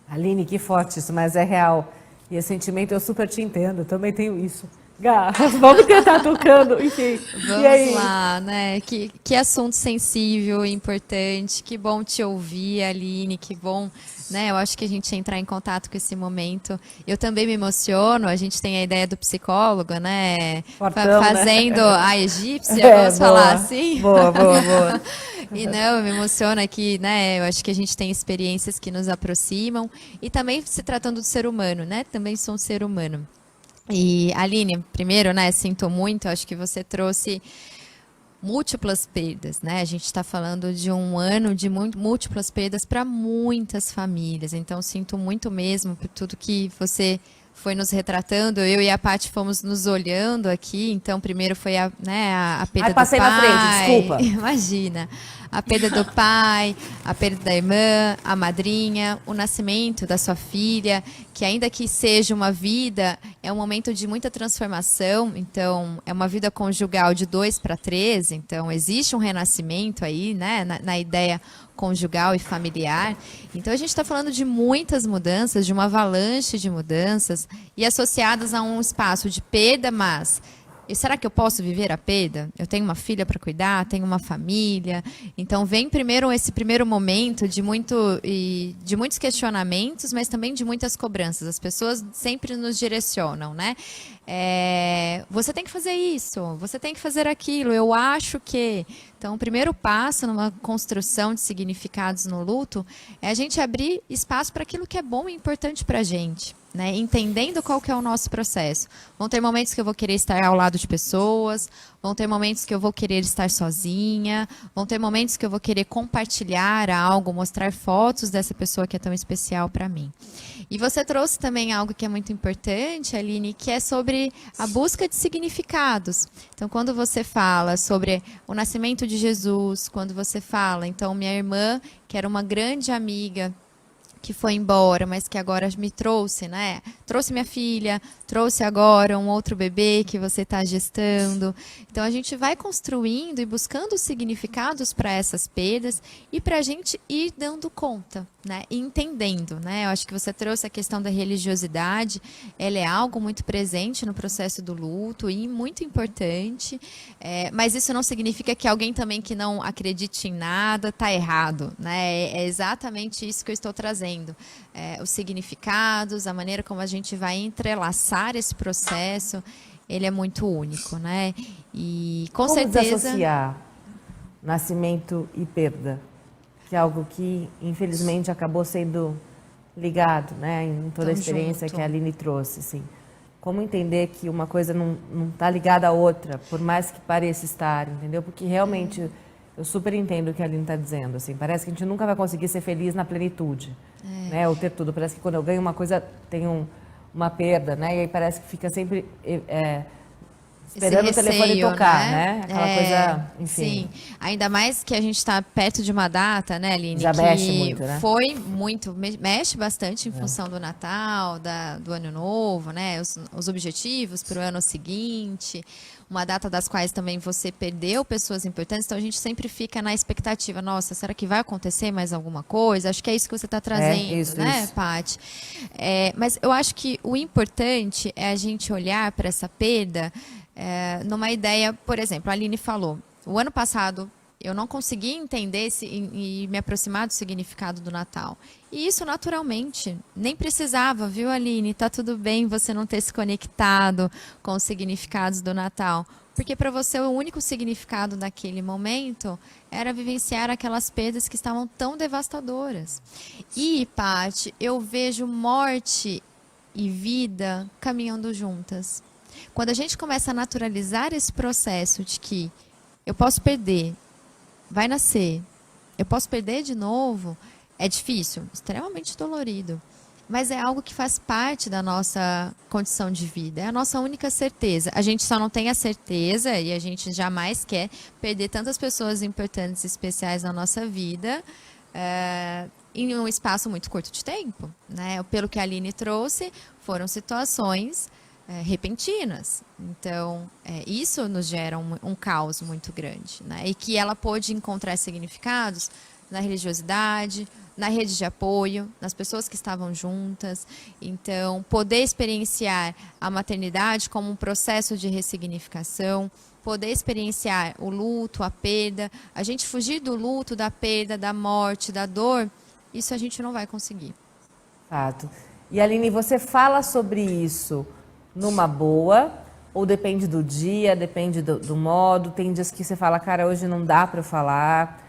Speaker 1: Aline, que forte isso, mas é real. E esse sentimento eu super te entendo, eu também tenho isso. Gá, vamos tentar tocando, enfim.
Speaker 2: Vamos lá, né? Que assunto sensível, importante. Que bom te ouvir, Aline, que bom, né? Eu acho que a gente entrar em contato com esse momento. Eu também me emociono, a gente tem a ideia do psicólogo, né?
Speaker 1: Fortão,
Speaker 2: fazendo
Speaker 1: né?
Speaker 2: a egípcia, vamos falar assim.
Speaker 1: Boa.
Speaker 2: E não, me emociona que, né, eu acho que a gente tem experiências que nos aproximam e também se tratando do ser humano, né? Também sou um ser humano. E, Aline, primeiro, né, sinto muito, acho que você trouxe múltiplas perdas, né? A gente está falando de um ano de múltiplas perdas para muitas famílias, então sinto muito mesmo por tudo que você foi nos retratando. Eu e a Paty fomos nos olhando aqui, então primeiro foi a perda do pai.
Speaker 1: Passei na frente, desculpa.
Speaker 2: Imagina. A perda do pai, a perda da irmã, a madrinha, o nascimento da sua filha, que ainda que seja uma vida, é um momento de muita transformação, então é uma vida conjugal de 2 para 3, então existe um renascimento aí, né, na ideia conjugal e familiar. Então a gente está falando de muitas mudanças, de uma avalanche de mudanças e associadas a um espaço de perda, mas e será que eu posso viver a perda? Eu tenho uma filha para cuidar, tenho uma família. Então vem primeiro esse primeiro momento de muitos questionamentos, mas também de muitas cobranças. As pessoas sempre nos direcionam, né? Você tem que fazer isso, você tem que fazer aquilo, eu acho que... Então, o primeiro passo numa construção de significados no luto é a gente abrir espaço para aquilo que é bom e importante para a gente, né? Entendendo qual que é o nosso processo. Vão ter momentos que eu vou querer estar ao lado de pessoas, vão ter momentos que eu vou querer estar sozinha, vão ter momentos que eu vou querer compartilhar algo, mostrar fotos dessa pessoa que é tão especial para mim. E você trouxe também algo que é muito importante, Aline, que é sobre a busca de significados. Então, quando você fala sobre o nascimento de Jesus, quando você fala, então, minha irmã, que era uma grande amiga, que foi embora, mas que agora me trouxe, né? Trouxe minha filha, trouxe agora um outro bebê que você está gestando. Então, a gente vai construindo e buscando significados para essas perdas e para a gente ir dando conta, né? E entendendo, né? Eu acho que você trouxe a questão da religiosidade, ela é algo muito presente no processo do luto e muito importante, mas isso não significa que alguém também que não acredite em nada está errado, né? É exatamente isso que eu estou trazendo. Os significados, a maneira como a gente vai entrelaçar esse processo, ele é muito único, né? E com
Speaker 1: Como
Speaker 2: certeza...
Speaker 1: desassociar nascimento e perda? Que é algo que, infelizmente, acabou sendo ligado, né? Em toda a experiência que a Aline trouxe, assim. Como entender que uma coisa não está ligada à outra, por mais que pareça estar, entendeu? Porque realmente... Eu super entendo o que a Aline está dizendo, assim, parece que a gente nunca vai conseguir ser feliz na plenitude, né, ou ter tudo, parece que quando eu ganho uma coisa tem uma perda, né, e aí parece que fica sempre esperando o telefone tocar, né, aquela coisa, enfim.
Speaker 2: Sim, ainda mais que a gente está perto de uma data, né, Aline,
Speaker 1: já
Speaker 2: que
Speaker 1: mexe muito, né?
Speaker 2: foi muito, mexe bastante em função do Natal, do Ano Novo, né, os objetivos para o ano seguinte, uma data das quais também você perdeu pessoas importantes, então a gente sempre fica na expectativa, nossa, será que vai acontecer mais alguma coisa? Acho que é isso que você está trazendo, né, Paty? Mas eu acho que o importante é a gente olhar para essa perda numa ideia, por exemplo, a Aline falou, o ano passado eu não consegui entender e me aproximar do significado do Natal. E isso naturalmente, nem precisava, viu, Aline? Tá tudo bem você não ter se conectado com os significados do Natal. Porque para você o único significado naquele momento era vivenciar aquelas perdas que estavam tão devastadoras. E, Paty, eu vejo morte e vida caminhando juntas. Quando a gente começa a naturalizar esse processo de que eu posso perder, vai nascer, eu posso perder de novo, é difícil, extremamente dolorido, mas é algo que faz parte da nossa condição de vida, é a nossa única certeza. A gente só não tem a certeza e a gente jamais quer perder tantas pessoas importantes e especiais na nossa vida em um espaço muito curto de tempo, né? Pelo que a Aline trouxe, foram situações repentinas. Então, isso nos gera um caos muito grande, né? E que ela pôde encontrar significados na religiosidade, na rede de apoio, nas pessoas que estavam juntas. Então, poder experienciar a maternidade como um processo de ressignificação, poder experienciar o luto, a perda, a gente fugir do luto, da perda, da morte, da dor, isso a gente não vai conseguir.
Speaker 1: Fato. E Aline, você fala sobre isso numa boa, ou depende do dia, depende do modo, tem dias que você fala, cara, hoje não dá para eu falar,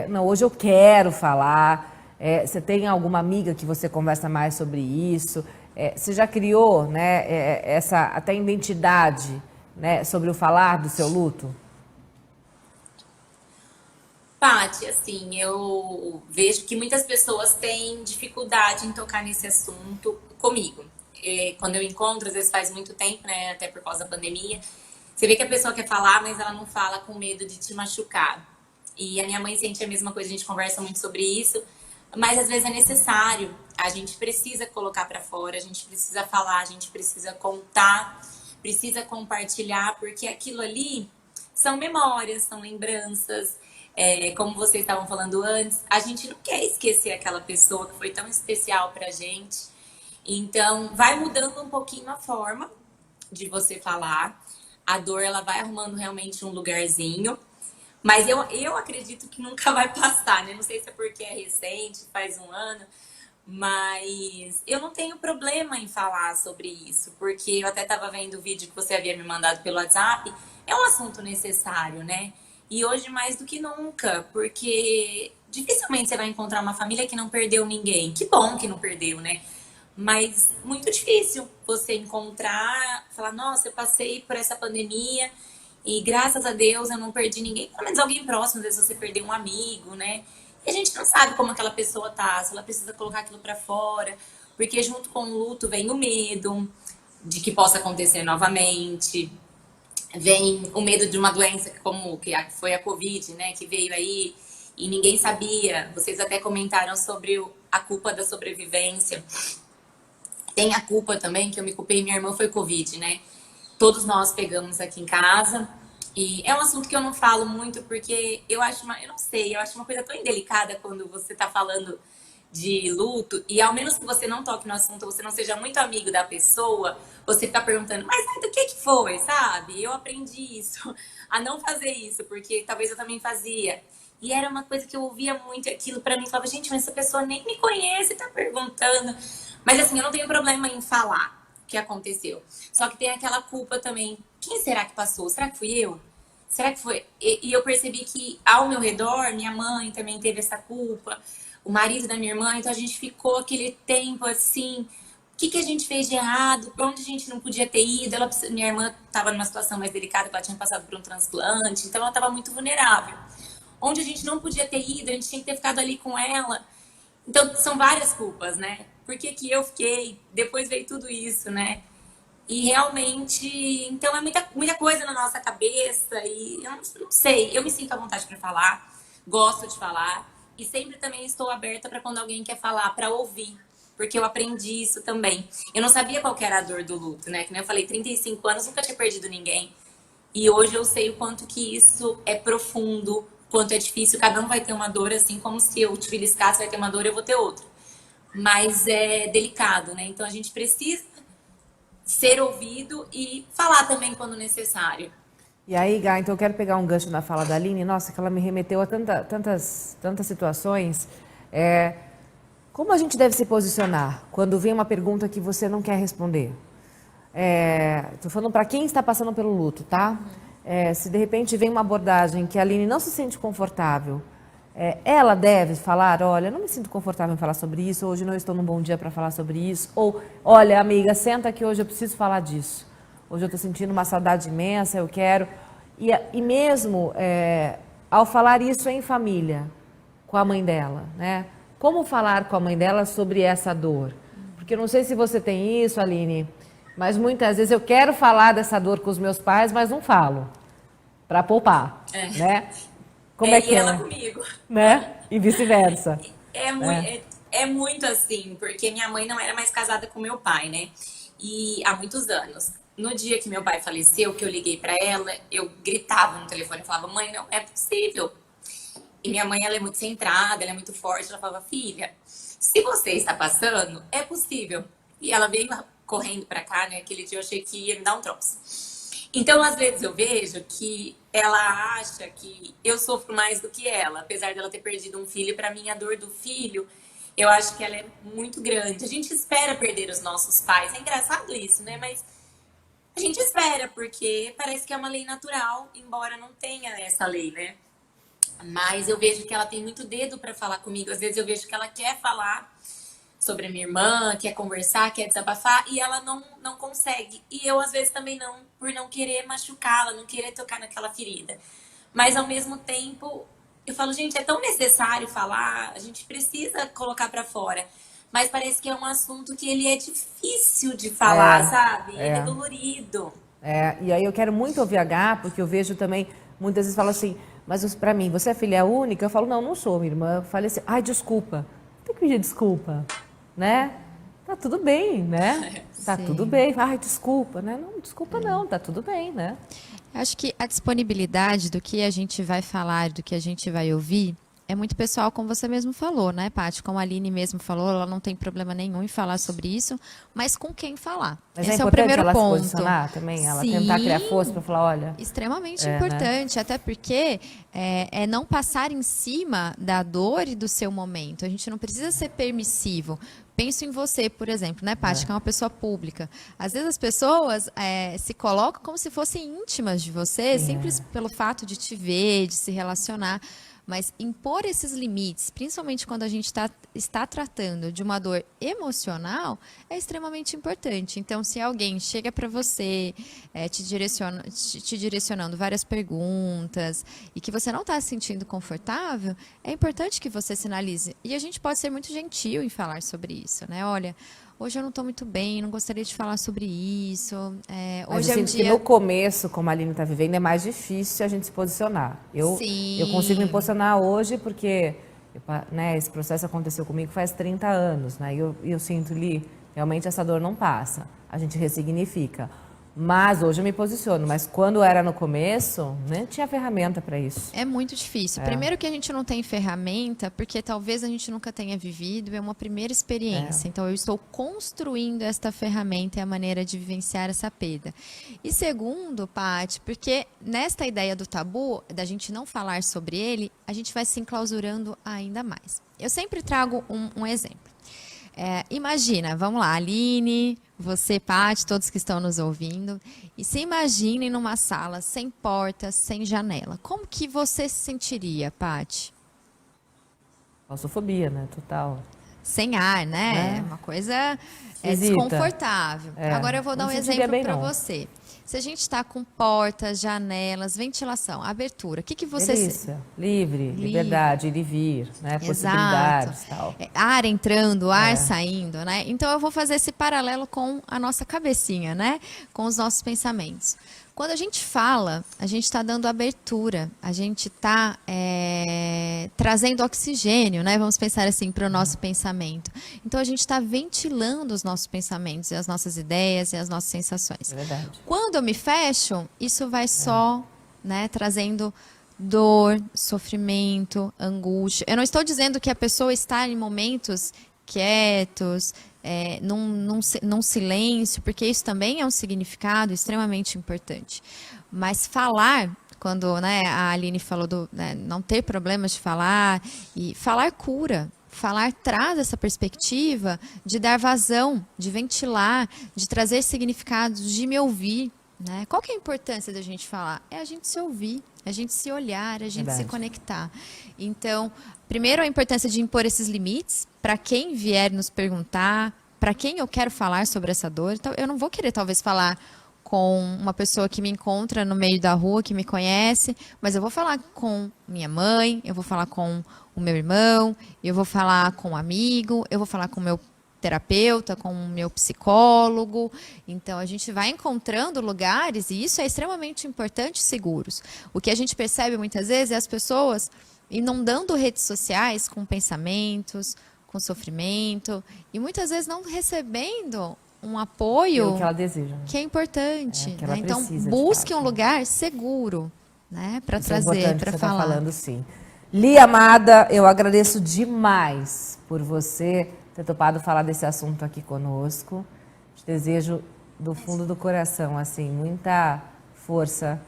Speaker 1: não, hoje eu quero falar, você tem alguma amiga que você conversa mais sobre isso, você já criou, né, essa até identidade, né, sobre o falar do seu luto?
Speaker 3: Paty, assim, eu vejo que muitas pessoas têm dificuldade em tocar nesse assunto comigo. Quando eu encontro, às vezes faz muito tempo, né, até por causa da pandemia, você vê que a pessoa quer falar, mas ela não fala com medo de te machucar. E a minha mãe sente a mesma coisa, a gente conversa muito sobre isso. Mas às vezes é necessário, a gente precisa colocar para fora, a gente precisa falar, a gente precisa contar, precisa compartilhar, porque aquilo ali são memórias, são lembranças. Como vocês estavam falando antes, a gente não quer esquecer aquela pessoa que foi tão especial pra gente. Então, vai mudando um pouquinho a forma de você falar. A dor, ela vai arrumando realmente um lugarzinho. Mas eu acredito que nunca vai passar, né? Não sei se é porque é recente, faz um ano, mas eu não tenho problema em falar sobre isso, porque eu até estava vendo o vídeo que você havia me mandado pelo WhatsApp. É um assunto necessário, né? E hoje mais do que nunca, porque dificilmente você vai encontrar uma família que não perdeu ninguém. Que bom que não perdeu, né? Mas muito difícil você encontrar, falar, nossa, eu passei por essa pandemia e graças a Deus eu não perdi ninguém, pelo menos alguém próximo, às vezes você perdeu um amigo, né? E a gente não sabe como aquela pessoa tá, se ela precisa colocar aquilo pra fora, porque junto com o luto vem o medo de que possa acontecer novamente, vem o medo de uma doença como que foi a Covid, né? Que veio aí e ninguém sabia. Vocês até comentaram sobre a culpa da sobrevivência. Tem a culpa também, que eu me culpei, minha irmã foi Covid, né? Todos nós pegamos aqui em casa. E é um assunto que eu não falo muito, porque eu acho eu não sei, eu acho uma coisa tão indelicada quando você tá falando de luto, e ao menos que você não toque no assunto, você não seja muito amigo da pessoa, você fica perguntando, mas do que foi, sabe? Eu aprendi isso, a não fazer isso, porque talvez eu também fazia. E era uma coisa que eu ouvia muito, aquilo pra mim, falava, gente, mas essa pessoa nem me conhece, tá perguntando. Mas assim, eu não tenho problema em falar o que aconteceu. Só que tem aquela culpa também. Quem será que passou? Será que fui eu? Será que foi? E eu percebi que ao meu redor, minha mãe também teve essa culpa, o marido da minha irmã, então a gente ficou aquele tempo assim, o que a gente fez de errado? Pra onde a gente não podia ter ido? Minha irmã estava numa situação mais delicada, porque ela tinha passado por um transplante, então ela estava muito vulnerável. Onde a gente não podia ter ido, a gente tinha que ter ficado ali com ela. Então, são várias culpas, né? Por que eu fiquei? Depois veio tudo isso, né? E realmente, então é muita coisa na nossa cabeça e eu não sei, eu me sinto à vontade para falar, gosto de falar e sempre também estou aberta para quando alguém quer falar, para ouvir, porque eu aprendi isso também. Eu não sabia qual que era a dor do luto, né? Que nem eu falei, 35 anos, nunca tinha perdido ninguém. E hoje eu sei o quanto que isso é profundo, quanto é difícil, cada um vai ter uma dor, assim como se eu te beliscasse, vai ter uma dor, eu vou ter outra. Mas é delicado, né? Então a gente precisa ser ouvido e falar também quando necessário.
Speaker 1: E aí, Gá, então eu quero pegar um gancho na fala da Aline. Nossa, que ela me remeteu a tantas situações. Como a gente deve se posicionar quando vem uma pergunta que você não quer responder? Tô falando para quem está passando pelo luto, tá? Se de repente vem uma abordagem que a Aline não se sente confortável, ela deve falar, olha, não me sinto confortável em falar sobre isso, hoje não estou num bom dia para falar sobre isso, ou, olha, amiga, senta aqui, hoje eu preciso falar disso. Hoje eu estou sentindo uma saudade imensa, eu quero. E mesmo ao falar isso em família, com a mãe dela, né? Como falar com a mãe dela sobre essa dor? Porque eu não sei se você tem isso, Aline, mas muitas vezes eu quero falar dessa dor com os meus pais, mas não falo, para poupar, né? Como é que
Speaker 3: e ela comigo.
Speaker 1: Né? E vice-versa.
Speaker 3: É muito assim, porque minha mãe não era mais casada com meu pai, né? E há muitos anos. No dia que meu pai faleceu, que eu liguei pra ela, eu gritava no telefone, eu falava, mãe, não é possível. E minha mãe, ela é muito centrada, ela é muito forte, ela falava, filha, se você está passando, é possível. E ela veio correndo pra cá, né? Aquele dia eu achei que ia me dar um troço. Então, às vezes eu vejo que ela acha que eu sofro mais do que ela, apesar dela ter perdido um filho. Para mim, a dor do filho, eu acho que ela é muito grande. A gente espera perder os nossos pais. É engraçado isso, né? Mas a gente espera, porque parece que é uma lei natural, embora não tenha essa lei, né? Mas eu vejo que ela tem muito dedo para falar comigo. Às vezes eu vejo que ela quer falar sobre a minha irmã, quer conversar, quer desabafar, e ela não consegue. E eu, às vezes, também não, por não querer machucá-la, não querer tocar naquela ferida. Mas, ao mesmo tempo, eu falo, gente, é tão necessário falar, a gente precisa colocar pra fora. Mas parece que é um assunto que ele é difícil de falar, sabe? Ele é dolorido.
Speaker 1: E aí eu quero muito ouvir a Gá, porque eu vejo também, muitas vezes fala assim, Mas para mim, você é filha única? Eu falo, não sou, minha irmã faleceu. Ai, desculpa. Tem que pedir desculpa, né? Tá tudo bem, né? Tá
Speaker 2: Sim.
Speaker 1: tudo bem. Ai, desculpa, né? Não, desculpa não, tá tudo bem, né?
Speaker 2: Acho que a disponibilidade do que a gente vai falar, do que a gente vai ouvir, é muito pessoal, como você mesmo falou, né, Paty? Como a Aline mesmo falou, ela não tem problema nenhum em falar sobre isso, mas com quem falar.
Speaker 1: Mas
Speaker 2: Esse
Speaker 1: é
Speaker 2: é o
Speaker 1: importante
Speaker 2: primeiro
Speaker 1: ela
Speaker 2: ponto.
Speaker 1: se posicionar também, ela
Speaker 2: Sim,
Speaker 1: tentar criar força para falar, olha...
Speaker 2: extremamente
Speaker 1: né?
Speaker 2: importante, até porque é não passar em cima da dor e do seu momento. A gente não precisa ser permissivo. Penso em você, por exemplo, né, Paty, que é uma pessoa pública. Às vezes as pessoas se colocam como se fossem íntimas de você, simples pelo fato de te ver, de se relacionar. Mas impor esses limites, principalmente quando a gente está tratando de uma dor emocional, é extremamente importante. Então, se alguém chega para você, te direcionando várias perguntas e que você não está se sentindo confortável, é importante que você sinalize. E a gente pode ser muito gentil em falar sobre isso, né? Olha, hoje eu não estou muito bem, não gostaria de falar sobre isso.
Speaker 1: Mas
Speaker 2: Hoje
Speaker 1: eu
Speaker 2: é um
Speaker 1: sinto que
Speaker 2: dia...
Speaker 1: no começo, como a Aline está vivendo, é mais difícil a gente se posicionar.
Speaker 2: Sim.
Speaker 1: Eu consigo me posicionar hoje porque né, esse processo aconteceu comigo faz 30 anos, né? E eu sinto ali, realmente essa dor não passa. A gente ressignifica. Mas hoje eu me posiciono. Mas quando era no começo, nem tinha ferramenta para isso.
Speaker 2: É muito difícil. Primeiro que a gente não tem ferramenta, porque talvez a gente nunca tenha vivido, é uma primeira experiência. Então, eu estou construindo esta ferramenta e a maneira de vivenciar essa perda. E segundo, Paty, porque nesta ideia do tabu, da gente não falar sobre ele, a gente vai se enclausurando ainda mais. Eu sempre trago um exemplo. Imagina, vamos lá, Aline, você, Paty, todos que estão nos ouvindo, e se imaginem numa sala sem porta, sem janela. Como que você se sentiria, Paty?
Speaker 1: Claustrofobia, né? Total.
Speaker 2: Sem ar, né? Uma coisa desconfortável. Agora eu vou dar um exemplo para você. Se a gente está com portas, janelas, ventilação, abertura, o que você...
Speaker 1: Delícia. Livre, liberdade, ir e vir, né?
Speaker 2: Exato.
Speaker 1: Possibilidades e tal.
Speaker 2: Ar entrando, ar saindo, né? Então eu vou fazer esse paralelo com a nossa cabecinha, né? Com os nossos pensamentos. Quando a gente fala, a gente está dando abertura, a gente está trazendo oxigênio, né? Vamos pensar assim para o nosso pensamento. Então a gente está ventilando os nossos pensamentos, e as nossas ideias e as nossas sensações.
Speaker 1: É verdade.
Speaker 2: Quando eu me fecho, isso vai só, né, trazendo dor, sofrimento, angústia. Eu não estou dizendo que a pessoa está em momentos quietos, num silêncio, porque isso também é um significado extremamente importante. Mas falar, quando, né, a Aline falou do não ter problemas de falar, e falar cura. Falar traz essa perspectiva de dar vazão, de ventilar, de trazer significados, de me ouvir. Né? Qual que é a importância da gente falar? É a gente se ouvir, a gente se olhar, a gente se conectar. Então, primeiro a importância de impor esses limites para quem vier nos perguntar, para quem eu quero falar sobre essa dor. Então, eu não vou querer talvez falar com uma pessoa que me encontra no meio da rua, que me conhece, mas eu vou falar com minha mãe, eu vou falar com o meu irmão, eu vou falar com um amigo, eu vou falar com o meu terapeuta, com o meu psicólogo. Então, a gente vai encontrando lugares, e isso é extremamente importante, seguros. O que a gente percebe muitas vezes é as pessoas inundando redes sociais com pensamentos, com sofrimento, e muitas vezes não recebendo um apoio
Speaker 1: que ela deseja,
Speaker 2: que é importante.
Speaker 1: que ela
Speaker 2: Então,
Speaker 1: precisa,
Speaker 2: busque um lugar seguro, né, para trazer, para falar.
Speaker 1: Tá falando, sim. Lia amada, eu agradeço demais por você ter topado falar desse assunto aqui conosco. Te desejo do fundo do coração, assim, muita força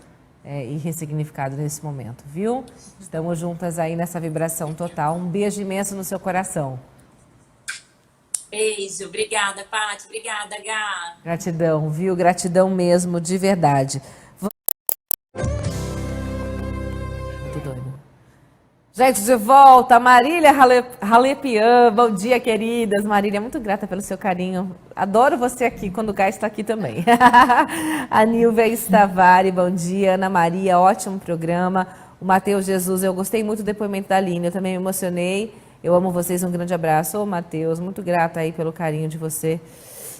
Speaker 1: e ressignificado nesse momento, viu? Estamos juntas aí nessa vibração total. Um beijo imenso no seu coração.
Speaker 3: Beijo, obrigada, Paty, obrigada, Gá.
Speaker 1: Gratidão, viu? Gratidão mesmo, de verdade. Muito doido. Gente, de volta, Marília Halepian. Bom dia, queridas. Marília, muito grata pelo seu carinho. Adoro você aqui, quando o Gá está aqui também. A Nilvia Stavari, bom dia. Ana Maria, ótimo programa. O Matheus Jesus, eu gostei muito do depoimento da Aline, eu também me emocionei. Eu amo vocês, um grande abraço. Ô, Matheus, muito grata aí pelo carinho de você.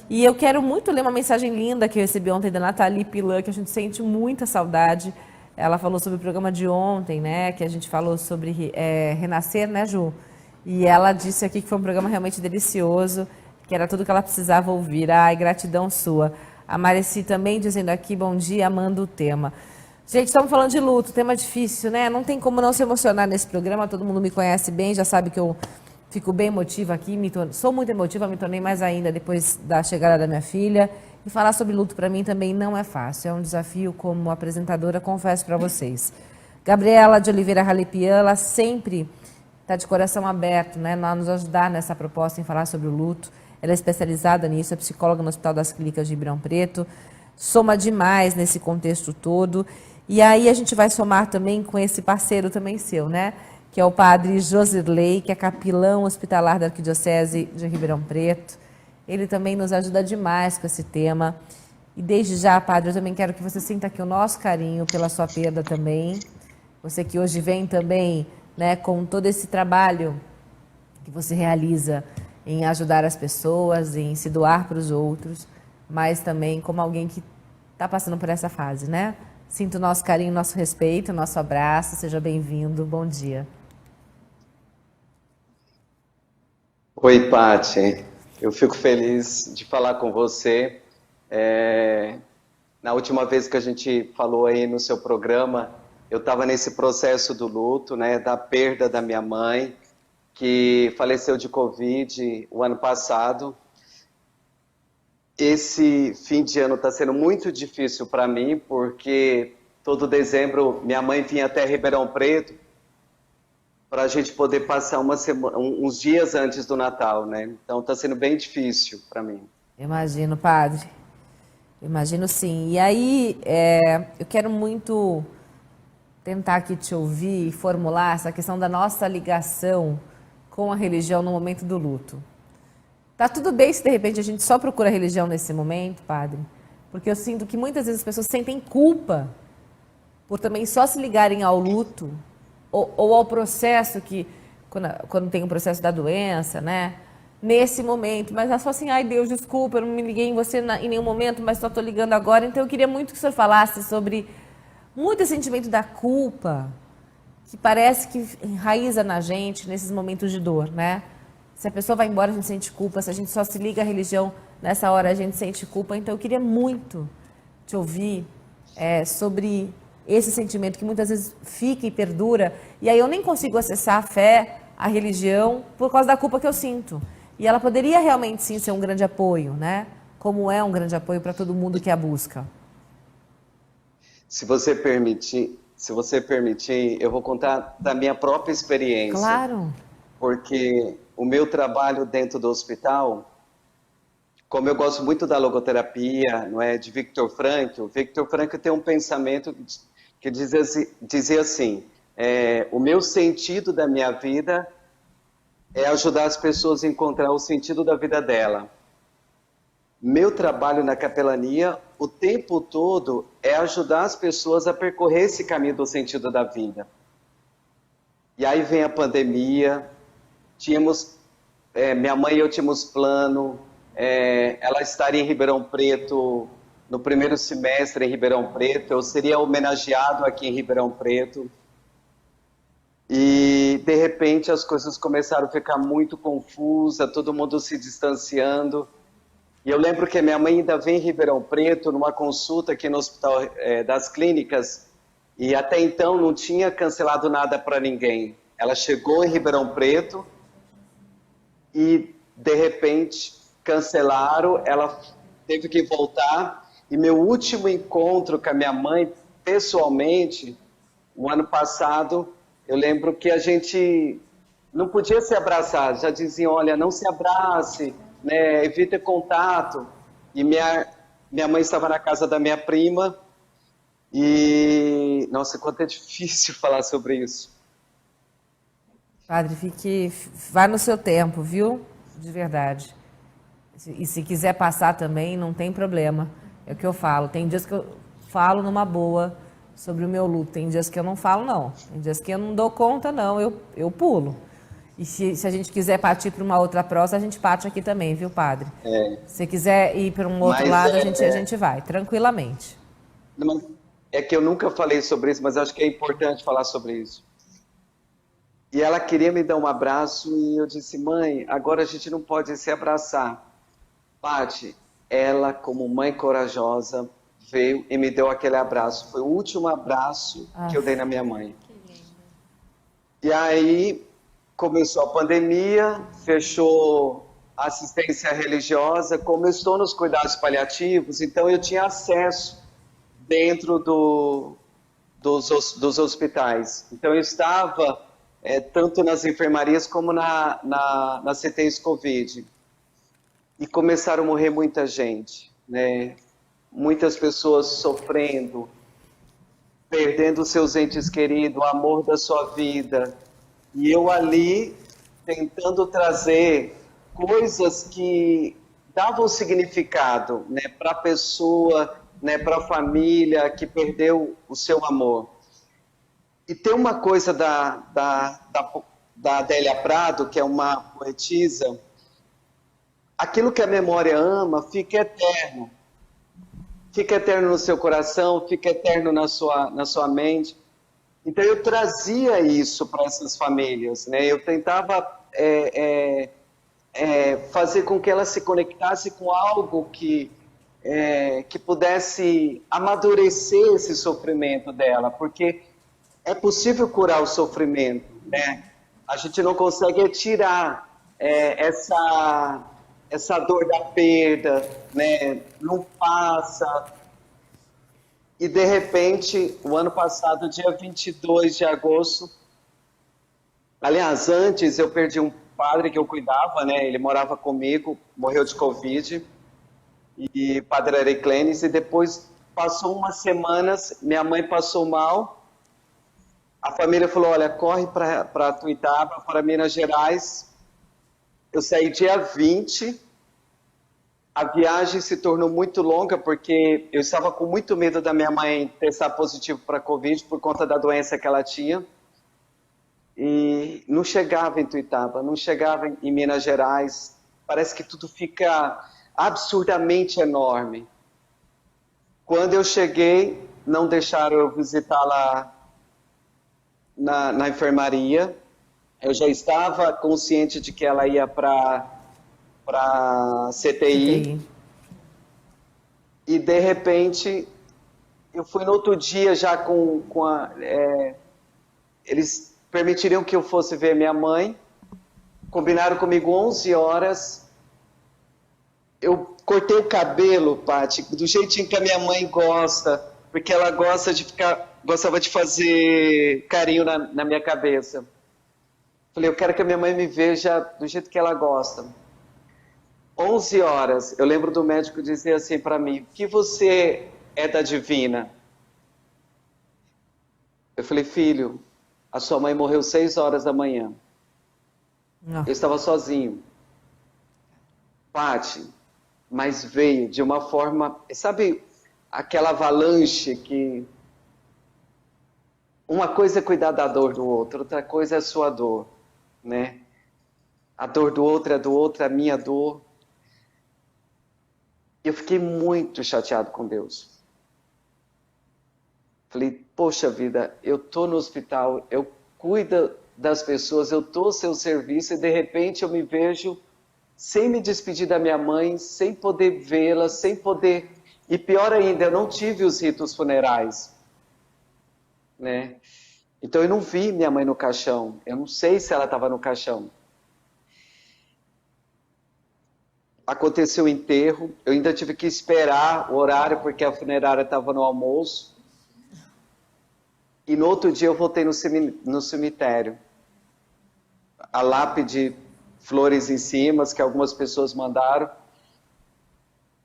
Speaker 1: E eu quero muito ler uma mensagem linda que eu recebi ontem da Nathalie Pilan, que a gente sente muita saudade. ela falou sobre o programa de ontem, né? Que a gente falou sobre renascer, né, Ju? E ela disse aqui que foi um programa realmente delicioso, que era tudo que ela precisava ouvir. Ai, gratidão sua. A Mareci também dizendo aqui, bom dia, amando o tema. Gente, estamos falando de luto, tema difícil, né? Não tem como não se emocionar nesse programa, todo mundo me conhece bem, já sabe que eu fico bem emotiva aqui, sou muito emotiva, me tornei mais ainda depois da chegada da minha filha. E falar sobre luto para mim também não é fácil, é um desafio como apresentadora, confesso para vocês. Gabriela de Oliveira Ralepian, ela sempre está de coração aberto, né, a nos ajudar nessa proposta em falar sobre o luto. Ela é especializada nisso, é psicóloga no Hospital das Clínicas de Ribeirão Preto, soma demais nesse contexto todo. E aí a gente vai somar também com esse parceiro também seu, né, que é o padre Josirley, que é capelão hospitalar da Arquidiocese de Ribeirão Preto. Ele também nos ajuda demais com esse tema. E desde já, padre, eu também quero que você sinta aqui o nosso carinho pela sua perda também. Você que hoje vem também, né, com todo esse trabalho que você realiza em ajudar as pessoas, em se doar para os outros, mas também como alguém que está passando por essa fase, né? Sinta o nosso carinho, nosso respeito, nosso abraço. Seja bem-vindo. Bom dia.
Speaker 4: Oi, Paty. Eu fico feliz de falar com você. Na última vez que a gente falou aí no seu programa, eu estava nesse processo do luto, né, da perda da minha mãe, que faleceu de Covid o ano passado. Esse fim de ano está sendo muito difícil para mim, porque todo dezembro minha mãe vinha até Ribeirão Preto para a gente poder passar uns dias antes do Natal, né? Então está sendo bem difícil para mim.
Speaker 1: Imagino, padre. Imagino sim. E aí, eu quero muito tentar aqui te ouvir e formular essa questão da nossa ligação com a religião no momento do luto. Tá tudo bem se de repente a gente só procura religião nesse momento, padre? Porque eu sinto que muitas vezes as pessoas sentem culpa por também só se ligarem ao luto ou ao processo que, quando tem o processo da doença, né? Nesse momento, mas é só assim, ai Deus, desculpa, eu não me liguei em você em nenhum momento, mas só estou ligando agora. Então eu queria muito que o senhor falasse sobre muito esse sentimento da culpa, que parece que enraiza na gente nesses momentos de dor, né? Se a pessoa vai embora, a gente sente culpa, se a gente só se liga à religião, nessa hora a gente sente culpa. Então eu queria muito te ouvir sobre esse sentimento que muitas vezes fica e perdura, e aí eu nem consigo acessar a fé, a religião, por causa da culpa que eu sinto. E ela poderia realmente sim ser um grande apoio, né? Como é um grande apoio para todo mundo que a busca.
Speaker 4: Se você permitir, eu vou contar da minha própria experiência.
Speaker 1: Claro.
Speaker 4: Porque o meu trabalho dentro do hospital, como eu gosto muito da logoterapia, não é, de Viktor Frankl, o Viktor Frankl tem um pensamento que dizia assim, o meu sentido da minha vida é ajudar as pessoas a encontrar o sentido da vida dela. Meu trabalho na capelania, o tempo todo, é ajudar as pessoas a percorrer esse caminho do sentido da vida. E aí vem a pandemia, minha mãe e eu tínhamos plano, ela estaria em Ribeirão Preto no primeiro semestre em Ribeirão Preto, eu seria homenageado aqui em Ribeirão Preto. E, de repente, as coisas começaram a ficar muito confusas, todo mundo se distanciando. E eu lembro que minha mãe ainda veio em Ribeirão Preto, numa consulta aqui no Hospital das Clínicas, e até então não tinha cancelado nada para ninguém. Ela chegou em Ribeirão Preto e, de repente, cancelaram, ela teve que voltar. E meu último encontro com a minha mãe, pessoalmente, o ano passado, eu lembro que a gente não podia se abraçar. Já diziam, olha, não se abrace, né, evite contato. E minha mãe estava na casa da minha prima. E, nossa, quanto é difícil falar sobre isso.
Speaker 1: Padre, vai no seu tempo, viu? De verdade. E se quiser passar também, não tem problema. É o que eu falo. Tem dias que eu falo numa boa sobre o meu luto. Tem dias que eu não falo, não. Tem dias que eu não dou conta, não. Eu pulo. E se a gente quiser partir para uma outra prosa, a gente parte aqui também, viu, padre? Se quiser ir para um outro lado, a gente vai, tranquilamente.
Speaker 4: é que eu nunca falei sobre isso, mas acho que é importante falar sobre isso. E ela queria me dar um abraço e eu disse, mãe, agora a gente não pode se abraçar. Paty, ela, como mãe corajosa, veio e me deu aquele abraço. Foi o último abraço que eu dei na minha mãe. E aí começou a pandemia, fechou a assistência religiosa, começou nos cuidados paliativos, então eu tinha acesso dentro dos hospitais. Então eu estava tanto nas enfermarias como na CTIs Covid. E começaram a morrer muita gente, né? Muitas pessoas sofrendo, perdendo seus entes queridos, o amor da sua vida. E eu ali tentando trazer coisas que davam significado, né, para a pessoa, né, para a família que perdeu o seu amor. E tem uma coisa da Adélia Prado, que é uma poetisa, aquilo que a memória ama fica eterno. Fica eterno no seu coração, fica eterno na sua mente. Então eu trazia isso para essas famílias, né? Eu tentava fazer com que elas se conectassem com algo que pudesse amadurecer esse sofrimento dela, porque é possível curar o sofrimento, né? A gente não consegue tirar essa dor da perda, né? Não passa. E, de repente, o ano passado, dia 22 de agosto, aliás, antes eu perdi um padre que eu cuidava, né? Ele morava comigo, morreu de Covid, e padre Heraclenes, e depois passou umas semanas, minha mãe passou mal, a família falou, olha, corre para Tuiutaba, para Minas Gerais. Eu saí dia 20, a viagem se tornou muito longa porque eu estava com muito medo da minha mãe testar positivo para Covid por conta da doença que ela tinha. E não chegava em Tuiutaba, não chegava em Minas Gerais. Parece que tudo fica absurdamente enorme. Quando eu cheguei, não deixaram eu visitá-la na enfermaria. Eu já estava consciente de que ela ia para CTI. E, de repente, eu fui no outro dia já eles permitiriam que eu fosse ver minha mãe. Combinaram comigo 11 horas. Eu cortei o cabelo, Paty, do jeitinho que a minha mãe gosta, porque ela gostava de fazer carinho na minha cabeça. Falei, eu quero que a minha mãe me veja do jeito que ela gosta. 11 horas, eu lembro do médico dizer assim para mim, que você é da divina? Eu falei, filho, a sua mãe morreu 6 horas da manhã. Não. Eu estava sozinho. Paty, mas veio de uma forma, sabe, aquela avalanche que... Uma coisa é cuidar da dor do outro, outra coisa é a sua dor, né? A dor do outro é do outro, a minha dor. Eu fiquei muito chateado com Deus. Falei, poxa vida, eu estou no hospital, eu cuido das pessoas, eu estou ao seu serviço e de repente eu me vejo sem me despedir da minha mãe, sem poder vê-la, sem poder... E pior ainda, eu não tive os ritos funerais, né? Então eu não vi minha mãe no caixão, eu não sei se ela estava no caixão. Aconteceu o enterro, eu ainda tive que esperar o horário porque a funerária estava no almoço. E no outro dia eu voltei no cemitério. A lápide, flores em cima, que algumas pessoas mandaram.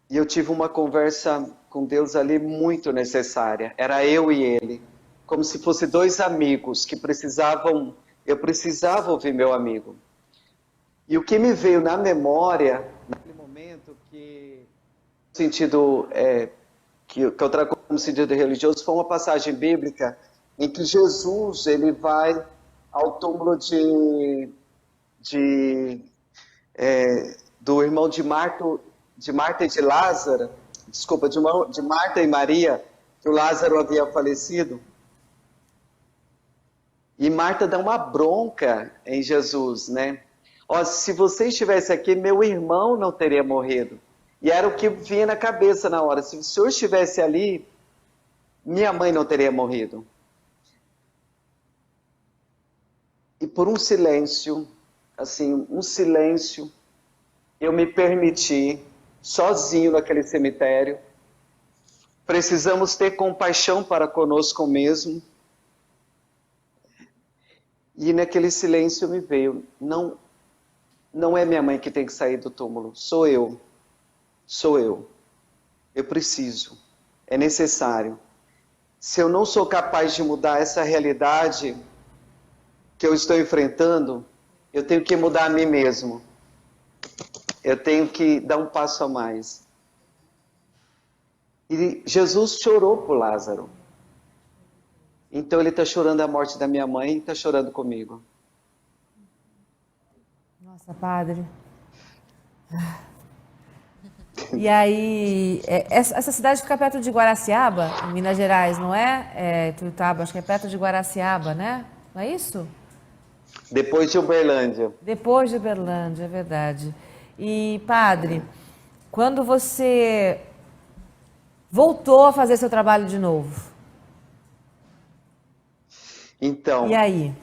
Speaker 4: E eu tive uma conversa com Deus ali muito necessária. Era eu e ele, como se fossem dois amigos que precisavam... Eu precisava ouvir meu amigo. E o que me veio na memória, naquele momento que... sentido que eu trago como sentido religioso, foi uma passagem bíblica em que Jesus ele vai ao túmulo do irmão de Marta e de Lázaro, desculpa, de Marta e Maria, que o Lázaro havia falecido. E Marta dá uma bronca em Jesus, né? Ó, se você estivesse aqui, meu irmão não teria morrido. E era o que vinha na cabeça na hora. Se o senhor estivesse ali, minha mãe não teria morrido. E por um silêncio, assim, um silêncio, eu me permiti, sozinho naquele cemitério. Precisamos ter compaixão para conosco mesmo. E naquele silêncio me veio, não é minha mãe que tem que sair do túmulo, sou eu. Sou eu. Eu preciso. É necessário. Se eu não sou capaz de mudar essa realidade que eu estou enfrentando, eu tenho que mudar a mim mesmo. Eu tenho que dar um passo a mais. E Jesus chorou por Lázaro. Então ele está chorando a morte da minha mãe e está chorando comigo.
Speaker 1: Nossa, padre. E aí, essa cidade fica perto de Guaraciaba, em Minas Gerais, não é? Tuiutaba, acho que é perto de Guaraciaba, né? Não é isso?
Speaker 4: Depois de Uberlândia.
Speaker 1: Depois de Uberlândia, é verdade. E, padre, quando você voltou a fazer seu trabalho de novo,
Speaker 4: então,
Speaker 1: e aí?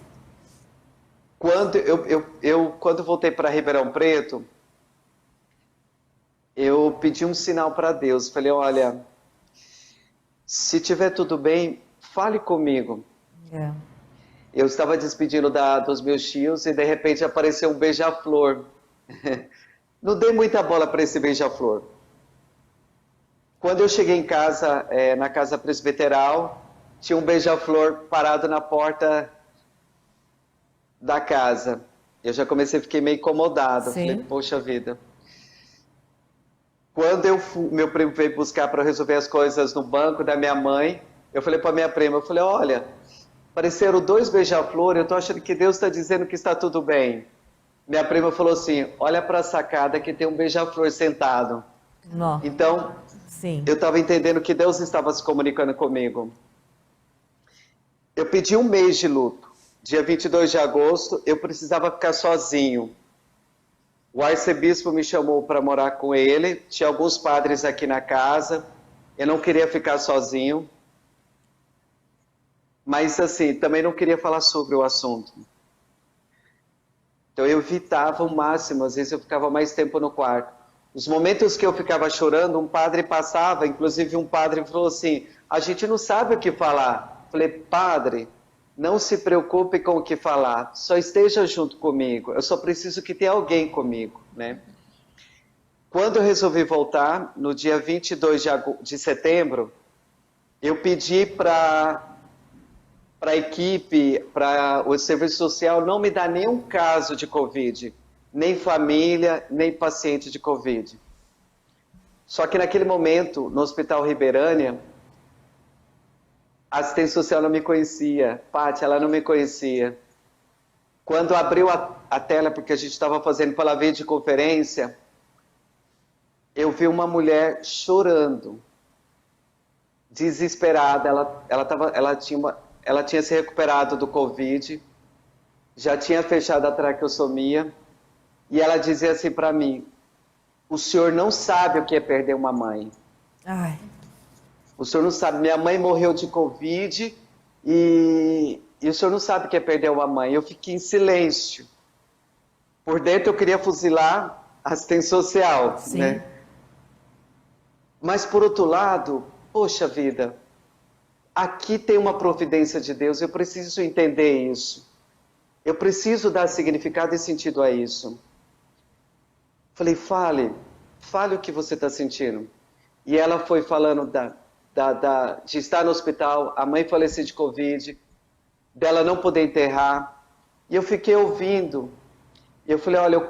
Speaker 4: Quando voltei para Ribeirão Preto, eu pedi um sinal para Deus. Falei, olha, se tiver tudo bem, fale comigo.
Speaker 1: É.
Speaker 4: Eu estava despedindo dos meus tios e de repente apareceu um beija-flor. Não dei muita bola para esse beija-flor. Quando eu cheguei em casa, na casa presbiteral, tinha um beija-flor parado na porta da casa. Eu já fiquei meio incomodado.
Speaker 1: Sim.
Speaker 4: Falei, poxa vida. Quando meu primo veio buscar para resolver as coisas no banco da minha mãe, eu falei para minha prima, eu falei, olha, apareceram 2 beija-flor, eu estou achando que Deus está dizendo que está tudo bem. Minha prima falou assim, olha para a sacada que tem um beija-flor sentado.
Speaker 1: Não.
Speaker 4: Então,
Speaker 1: Sim.
Speaker 4: eu estava entendendo que Deus estava se comunicando comigo. Eu pedi um mês de luto. Dia 22 de agosto, eu precisava ficar sozinho. O arcebispo me chamou para morar com ele. Tinha alguns padres aqui na casa. Eu não queria ficar sozinho. Mas, assim, também não queria falar sobre o assunto. Então, eu evitava o máximo. Às vezes, eu ficava mais tempo no quarto. Os momentos que eu ficava chorando, um padre passava. Inclusive, um padre falou assim, a gente não sabe o que falar. Falei, padre, não se preocupe com o que falar, só esteja junto comigo, eu só preciso que tenha alguém comigo, né? Quando eu resolvi voltar, no dia 22 de setembro, eu pedi para a equipe, para o serviço social, não me dar nenhum caso de Covid, nem família, nem paciente de Covid. Só que naquele momento, no Hospital Ribeirânia, a assistente social não me conhecia. Paty, ela não me conhecia. Quando abriu a tela, porque a gente estava fazendo pela videoconferência, eu vi uma mulher chorando, desesperada. Ela tinha se recuperado do Covid, já tinha fechado a traqueostomia, e ela dizia assim para mim, o senhor não sabe o que é perder uma mãe.
Speaker 1: Ai.
Speaker 4: O senhor não sabe, minha mãe morreu de Covid e o senhor não sabe o que é perder uma mãe. Eu fiquei em silêncio. Por dentro eu queria fuzilar a assistente social,
Speaker 1: Sim.
Speaker 4: né? Mas por outro lado, poxa vida, aqui tem uma providência de Deus, eu preciso entender isso. Eu preciso dar significado e sentido a isso. Falei, fale o que você está sentindo. E ela foi falando de estar no hospital, a mãe faleceu de Covid, dela não poder enterrar. E eu fiquei ouvindo. E eu falei, olha,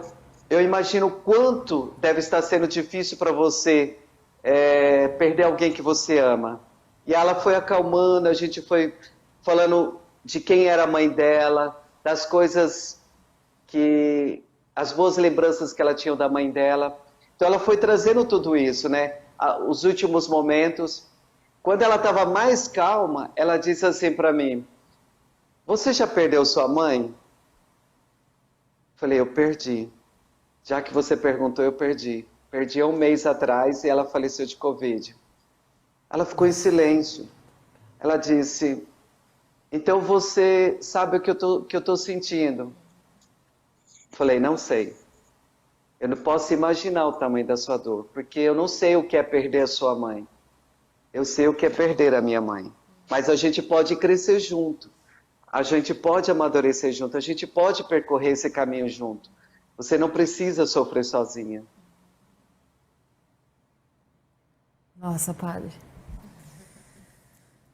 Speaker 4: eu imagino o quanto deve estar sendo difícil para você perder alguém que você ama. E ela foi acalmando, a gente foi falando de quem era a mãe dela, das coisas as boas lembranças que ela tinha da mãe dela. Então ela foi trazendo tudo isso, né? Os últimos momentos. Quando ela estava mais calma, ela disse assim para mim: você já perdeu sua mãe? Falei: eu perdi. Já que você perguntou, eu perdi. Perdi há um mês atrás e ela faleceu de Covid. Ela ficou em silêncio. Ela disse: então você sabe o que eu tô sentindo? Falei: não sei. Eu não posso imaginar o tamanho da sua dor, porque eu não sei o que é perder a sua mãe. Eu sei o que é perder a minha mãe. Mas a gente pode crescer junto. A gente pode amadurecer junto. A gente pode percorrer esse caminho junto. Você não precisa sofrer sozinha.
Speaker 1: Nossa, padre.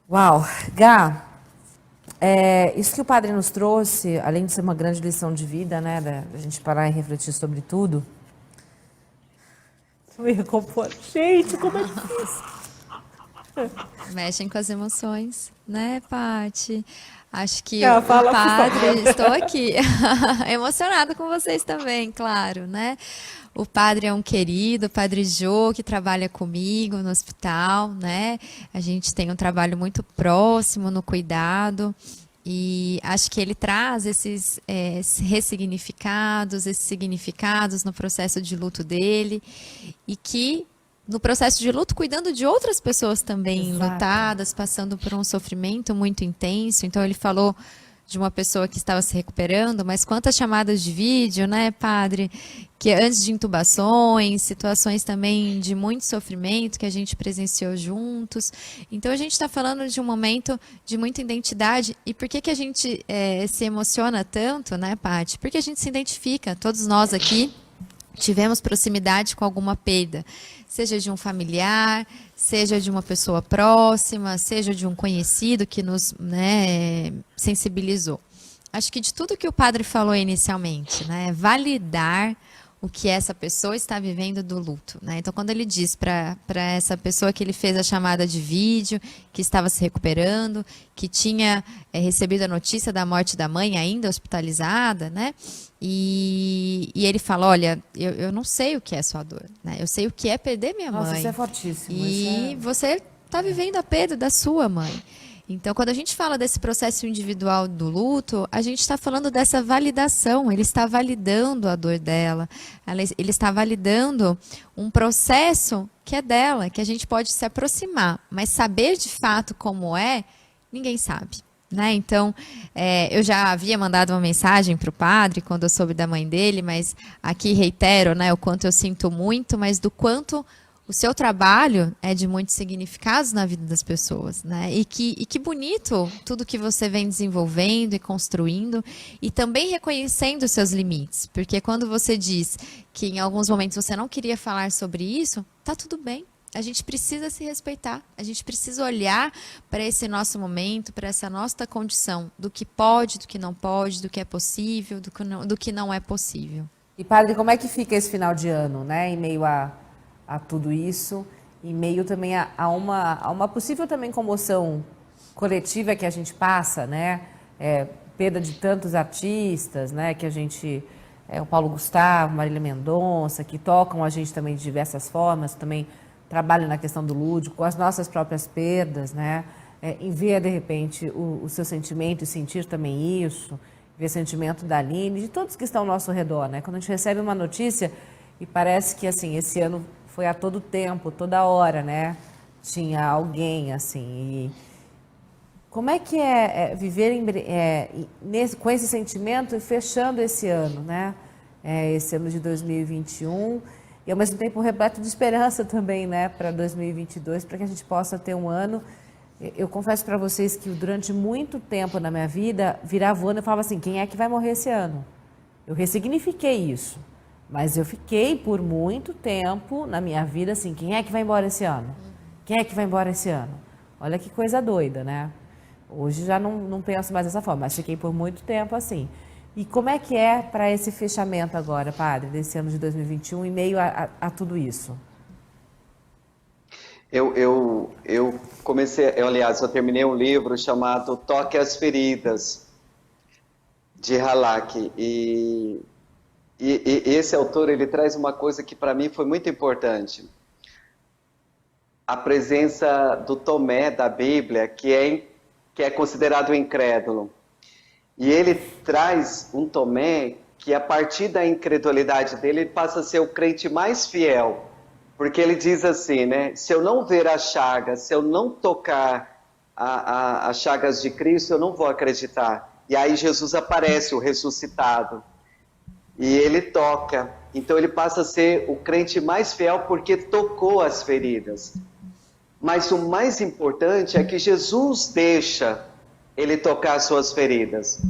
Speaker 1: Uau. Gá, isso que o padre nos trouxe, além de ser uma grande lição de vida, né, da gente parar e refletir sobre tudo. Me recompor. Gente, como é difícil.
Speaker 2: Mexem com as emoções, né, Paty? Acho que
Speaker 1: Ela
Speaker 2: o
Speaker 1: fala, por
Speaker 2: padre, estou aqui, emocionada com vocês também, claro, né? O padre é um querido, o padre Jô, que trabalha comigo no hospital, né? A gente tem um trabalho muito próximo no cuidado. E acho que ele traz esses ressignificados, esses significados no processo de luto dele. E que, no processo de luto, cuidando de outras pessoas também enlutadas, passando por um sofrimento muito intenso. Então, ele falou de uma pessoa que estava se recuperando, mas quantas chamadas de vídeo, né, padre? Que antes de intubações, situações também de muito sofrimento que a gente presenciou juntos. Então, a gente está falando de um momento de muita identidade. E por que que a gente se emociona tanto, né, Paty? Porque a gente se identifica, todos nós aqui tivemos proximidade com alguma perda, seja de um familiar, seja de uma pessoa próxima, seja de um conhecido que nos, né, sensibilizou. Acho que de tudo que o padre falou inicialmente, né, validar o que essa pessoa está vivendo do luto, né? Então, quando ele diz para essa pessoa que ele fez a chamada de vídeo, que estava se recuperando, que tinha recebido a notícia da morte da mãe ainda hospitalizada, né? E ele fala: olha, eu não sei o que é sua dor, né? Eu sei o que é perder minha mãe.
Speaker 1: Nossa, isso é fortíssimo.
Speaker 2: E você está vivendo a perda da sua mãe. Então, quando a gente fala desse processo individual do luto, a gente está falando dessa validação. Ele está validando a dor dela. Ele está validando um processo que é dela, que a gente pode se aproximar. Mas saber de fato como é, ninguém sabe. Né? Então, eu já havia mandado uma mensagem para o padre quando eu soube da mãe dele, mas aqui reitero, né, o quanto eu sinto muito, mas do quanto o seu trabalho é de muitos significados na vida das pessoas, né? E que bonito tudo que você vem desenvolvendo e construindo e também reconhecendo os seus limites, porque quando você diz que em alguns momentos você não queria falar sobre isso, tá tudo bem. A gente precisa se respeitar, a gente precisa olhar para esse nosso momento, para essa nossa condição, do que pode, do que não pode, do que é possível, do que não é possível.
Speaker 1: E padre, como é que fica esse final de ano, né? Em meio a tudo isso, em meio também a uma possível também comoção coletiva que a gente passa, né? Perda de tantos artistas, né? Que a gente, o Paulo Gustavo, Marília Mendonça, que tocam a gente também de diversas formas, também trabalham na questão do lúdico, com as nossas próprias perdas, né? Em ver, de repente, o seu sentimento e sentir também isso, ver o sentimento da Aline, de todos que estão ao nosso redor, né? Quando a gente recebe uma notícia e parece que, assim, esse ano foi a todo tempo, toda hora, né? Tinha alguém, assim. E como é que é viver com esse sentimento e fechando esse ano, né? Esse ano de 2021 e, ao mesmo tempo, repleto de esperança também, né? Para 2022, para que a gente possa ter um ano. Eu confesso para vocês que durante muito tempo na minha vida, virava o ano e eu falava assim: quem é que vai morrer esse ano? Eu ressignifiquei isso. Mas eu fiquei por muito tempo na minha vida assim: quem é que vai embora esse ano? Quem é que vai embora esse ano? Olha que coisa doida, né? Hoje já não penso mais dessa forma, mas fiquei por muito tempo assim. E como é que é para esse fechamento agora, padre, desse ano de 2021, em meio a tudo isso?
Speaker 4: Eu comecei, aliás, eu terminei um livro chamado Toque as Feridas, de Halak, e esse autor, ele traz uma coisa que para mim foi muito importante. a presença do Tomé da Bíblia, que é considerado incrédulo. E ele traz um Tomé que, a partir da incredulidade dele, ele passa a ser o crente mais fiel. Porque ele diz assim, né? Se eu não ver as chagas, se eu não tocar as chagas de Cristo, eu não vou acreditar. E aí Jesus aparece, o ressuscitado. E ele toca. Então ele passa a ser o crente mais fiel porque tocou as feridas. Mas o mais importante é que Jesus deixa ele tocar as suas feridas.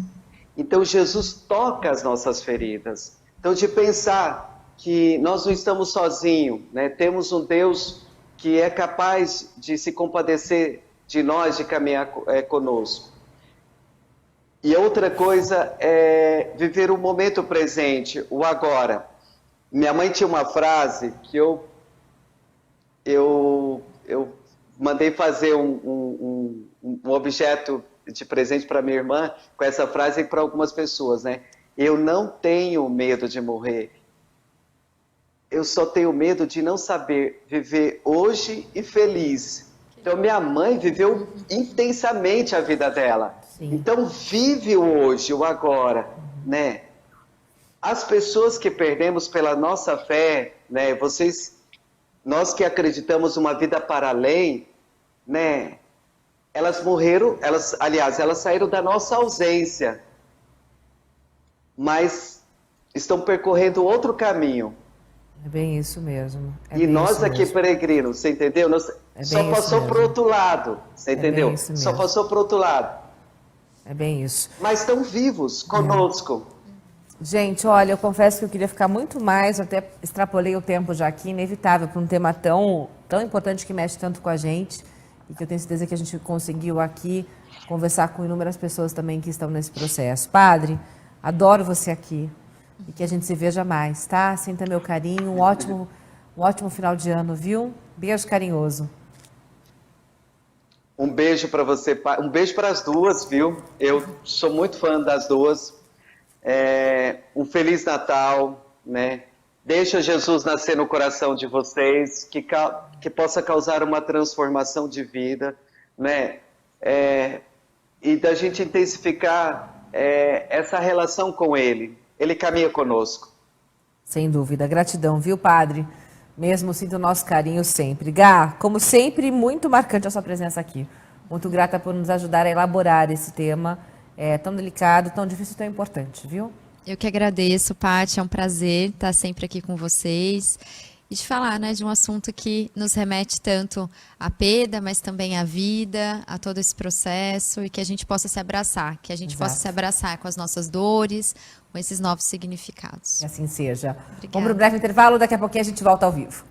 Speaker 4: Então Jesus toca as nossas feridas. Então de pensar que nós não estamos sozinhos, né? Temos um Deus que é capaz de se compadecer de nós, de caminhar conosco. E outra coisa é viver o momento presente, o agora. Minha mãe tinha uma frase que eu mandei fazer um objeto de presente para minha irmã com essa frase e para algumas pessoas, né? Eu não tenho medo de morrer. Eu só tenho medo de não saber viver hoje e feliz. Então minha mãe viveu intensamente a vida dela. Sim. Então vive o hoje, o agora, né? As pessoas que perdemos pela nossa fé, né? Nós que acreditamos uma vida para além, né? Elas morreram, elas saíram da nossa ausência, mas estão percorrendo outro caminho.
Speaker 1: É bem isso mesmo.
Speaker 4: E nós aqui peregrinos, você entendeu? Só passou para o outro lado, você entendeu? Só passou para o outro lado.
Speaker 1: É bem isso.
Speaker 4: Mas estão vivos conosco.
Speaker 1: Gente, olha, eu confesso que eu queria ficar muito mais, eu até extrapolei o tempo já aqui, inevitável, para um tema tão importante que mexe tanto com a gente, e que eu tenho certeza que a gente conseguiu aqui conversar com inúmeras pessoas também que estão nesse processo. Padre, adoro você aqui, e que a gente se veja mais, tá? Sinta meu carinho, um ótimo final de ano, viu? Beijo carinhoso.
Speaker 4: Um beijo para você, um beijo para as duas, viu? Eu sou muito fã das duas. Um Feliz Natal, né? Deixa Jesus nascer no coração de vocês, que possa causar uma transformação de vida, né? E da gente intensificar essa relação com Ele. Ele caminha conosco.
Speaker 1: Sem dúvida. Gratidão, viu, Padre? Mesmo sinto o nosso carinho sempre. Gá, como sempre, muito marcante a sua presença aqui. Muito grata por nos ajudar a elaborar esse tema tão delicado, tão difícil e tão importante, viu?
Speaker 2: Eu que agradeço, Paty, é um prazer estar sempre aqui com vocês e de falar, né, de um assunto que nos remete tanto à perda, mas também à vida, a todo esse processo e que a gente possa se abraçar, que a gente possa se abraçar com as nossas dores, com esses novos significados.
Speaker 1: Que assim seja.
Speaker 2: Obrigada.
Speaker 1: Vamos para um breve intervalo, daqui a pouquinho a gente volta ao vivo.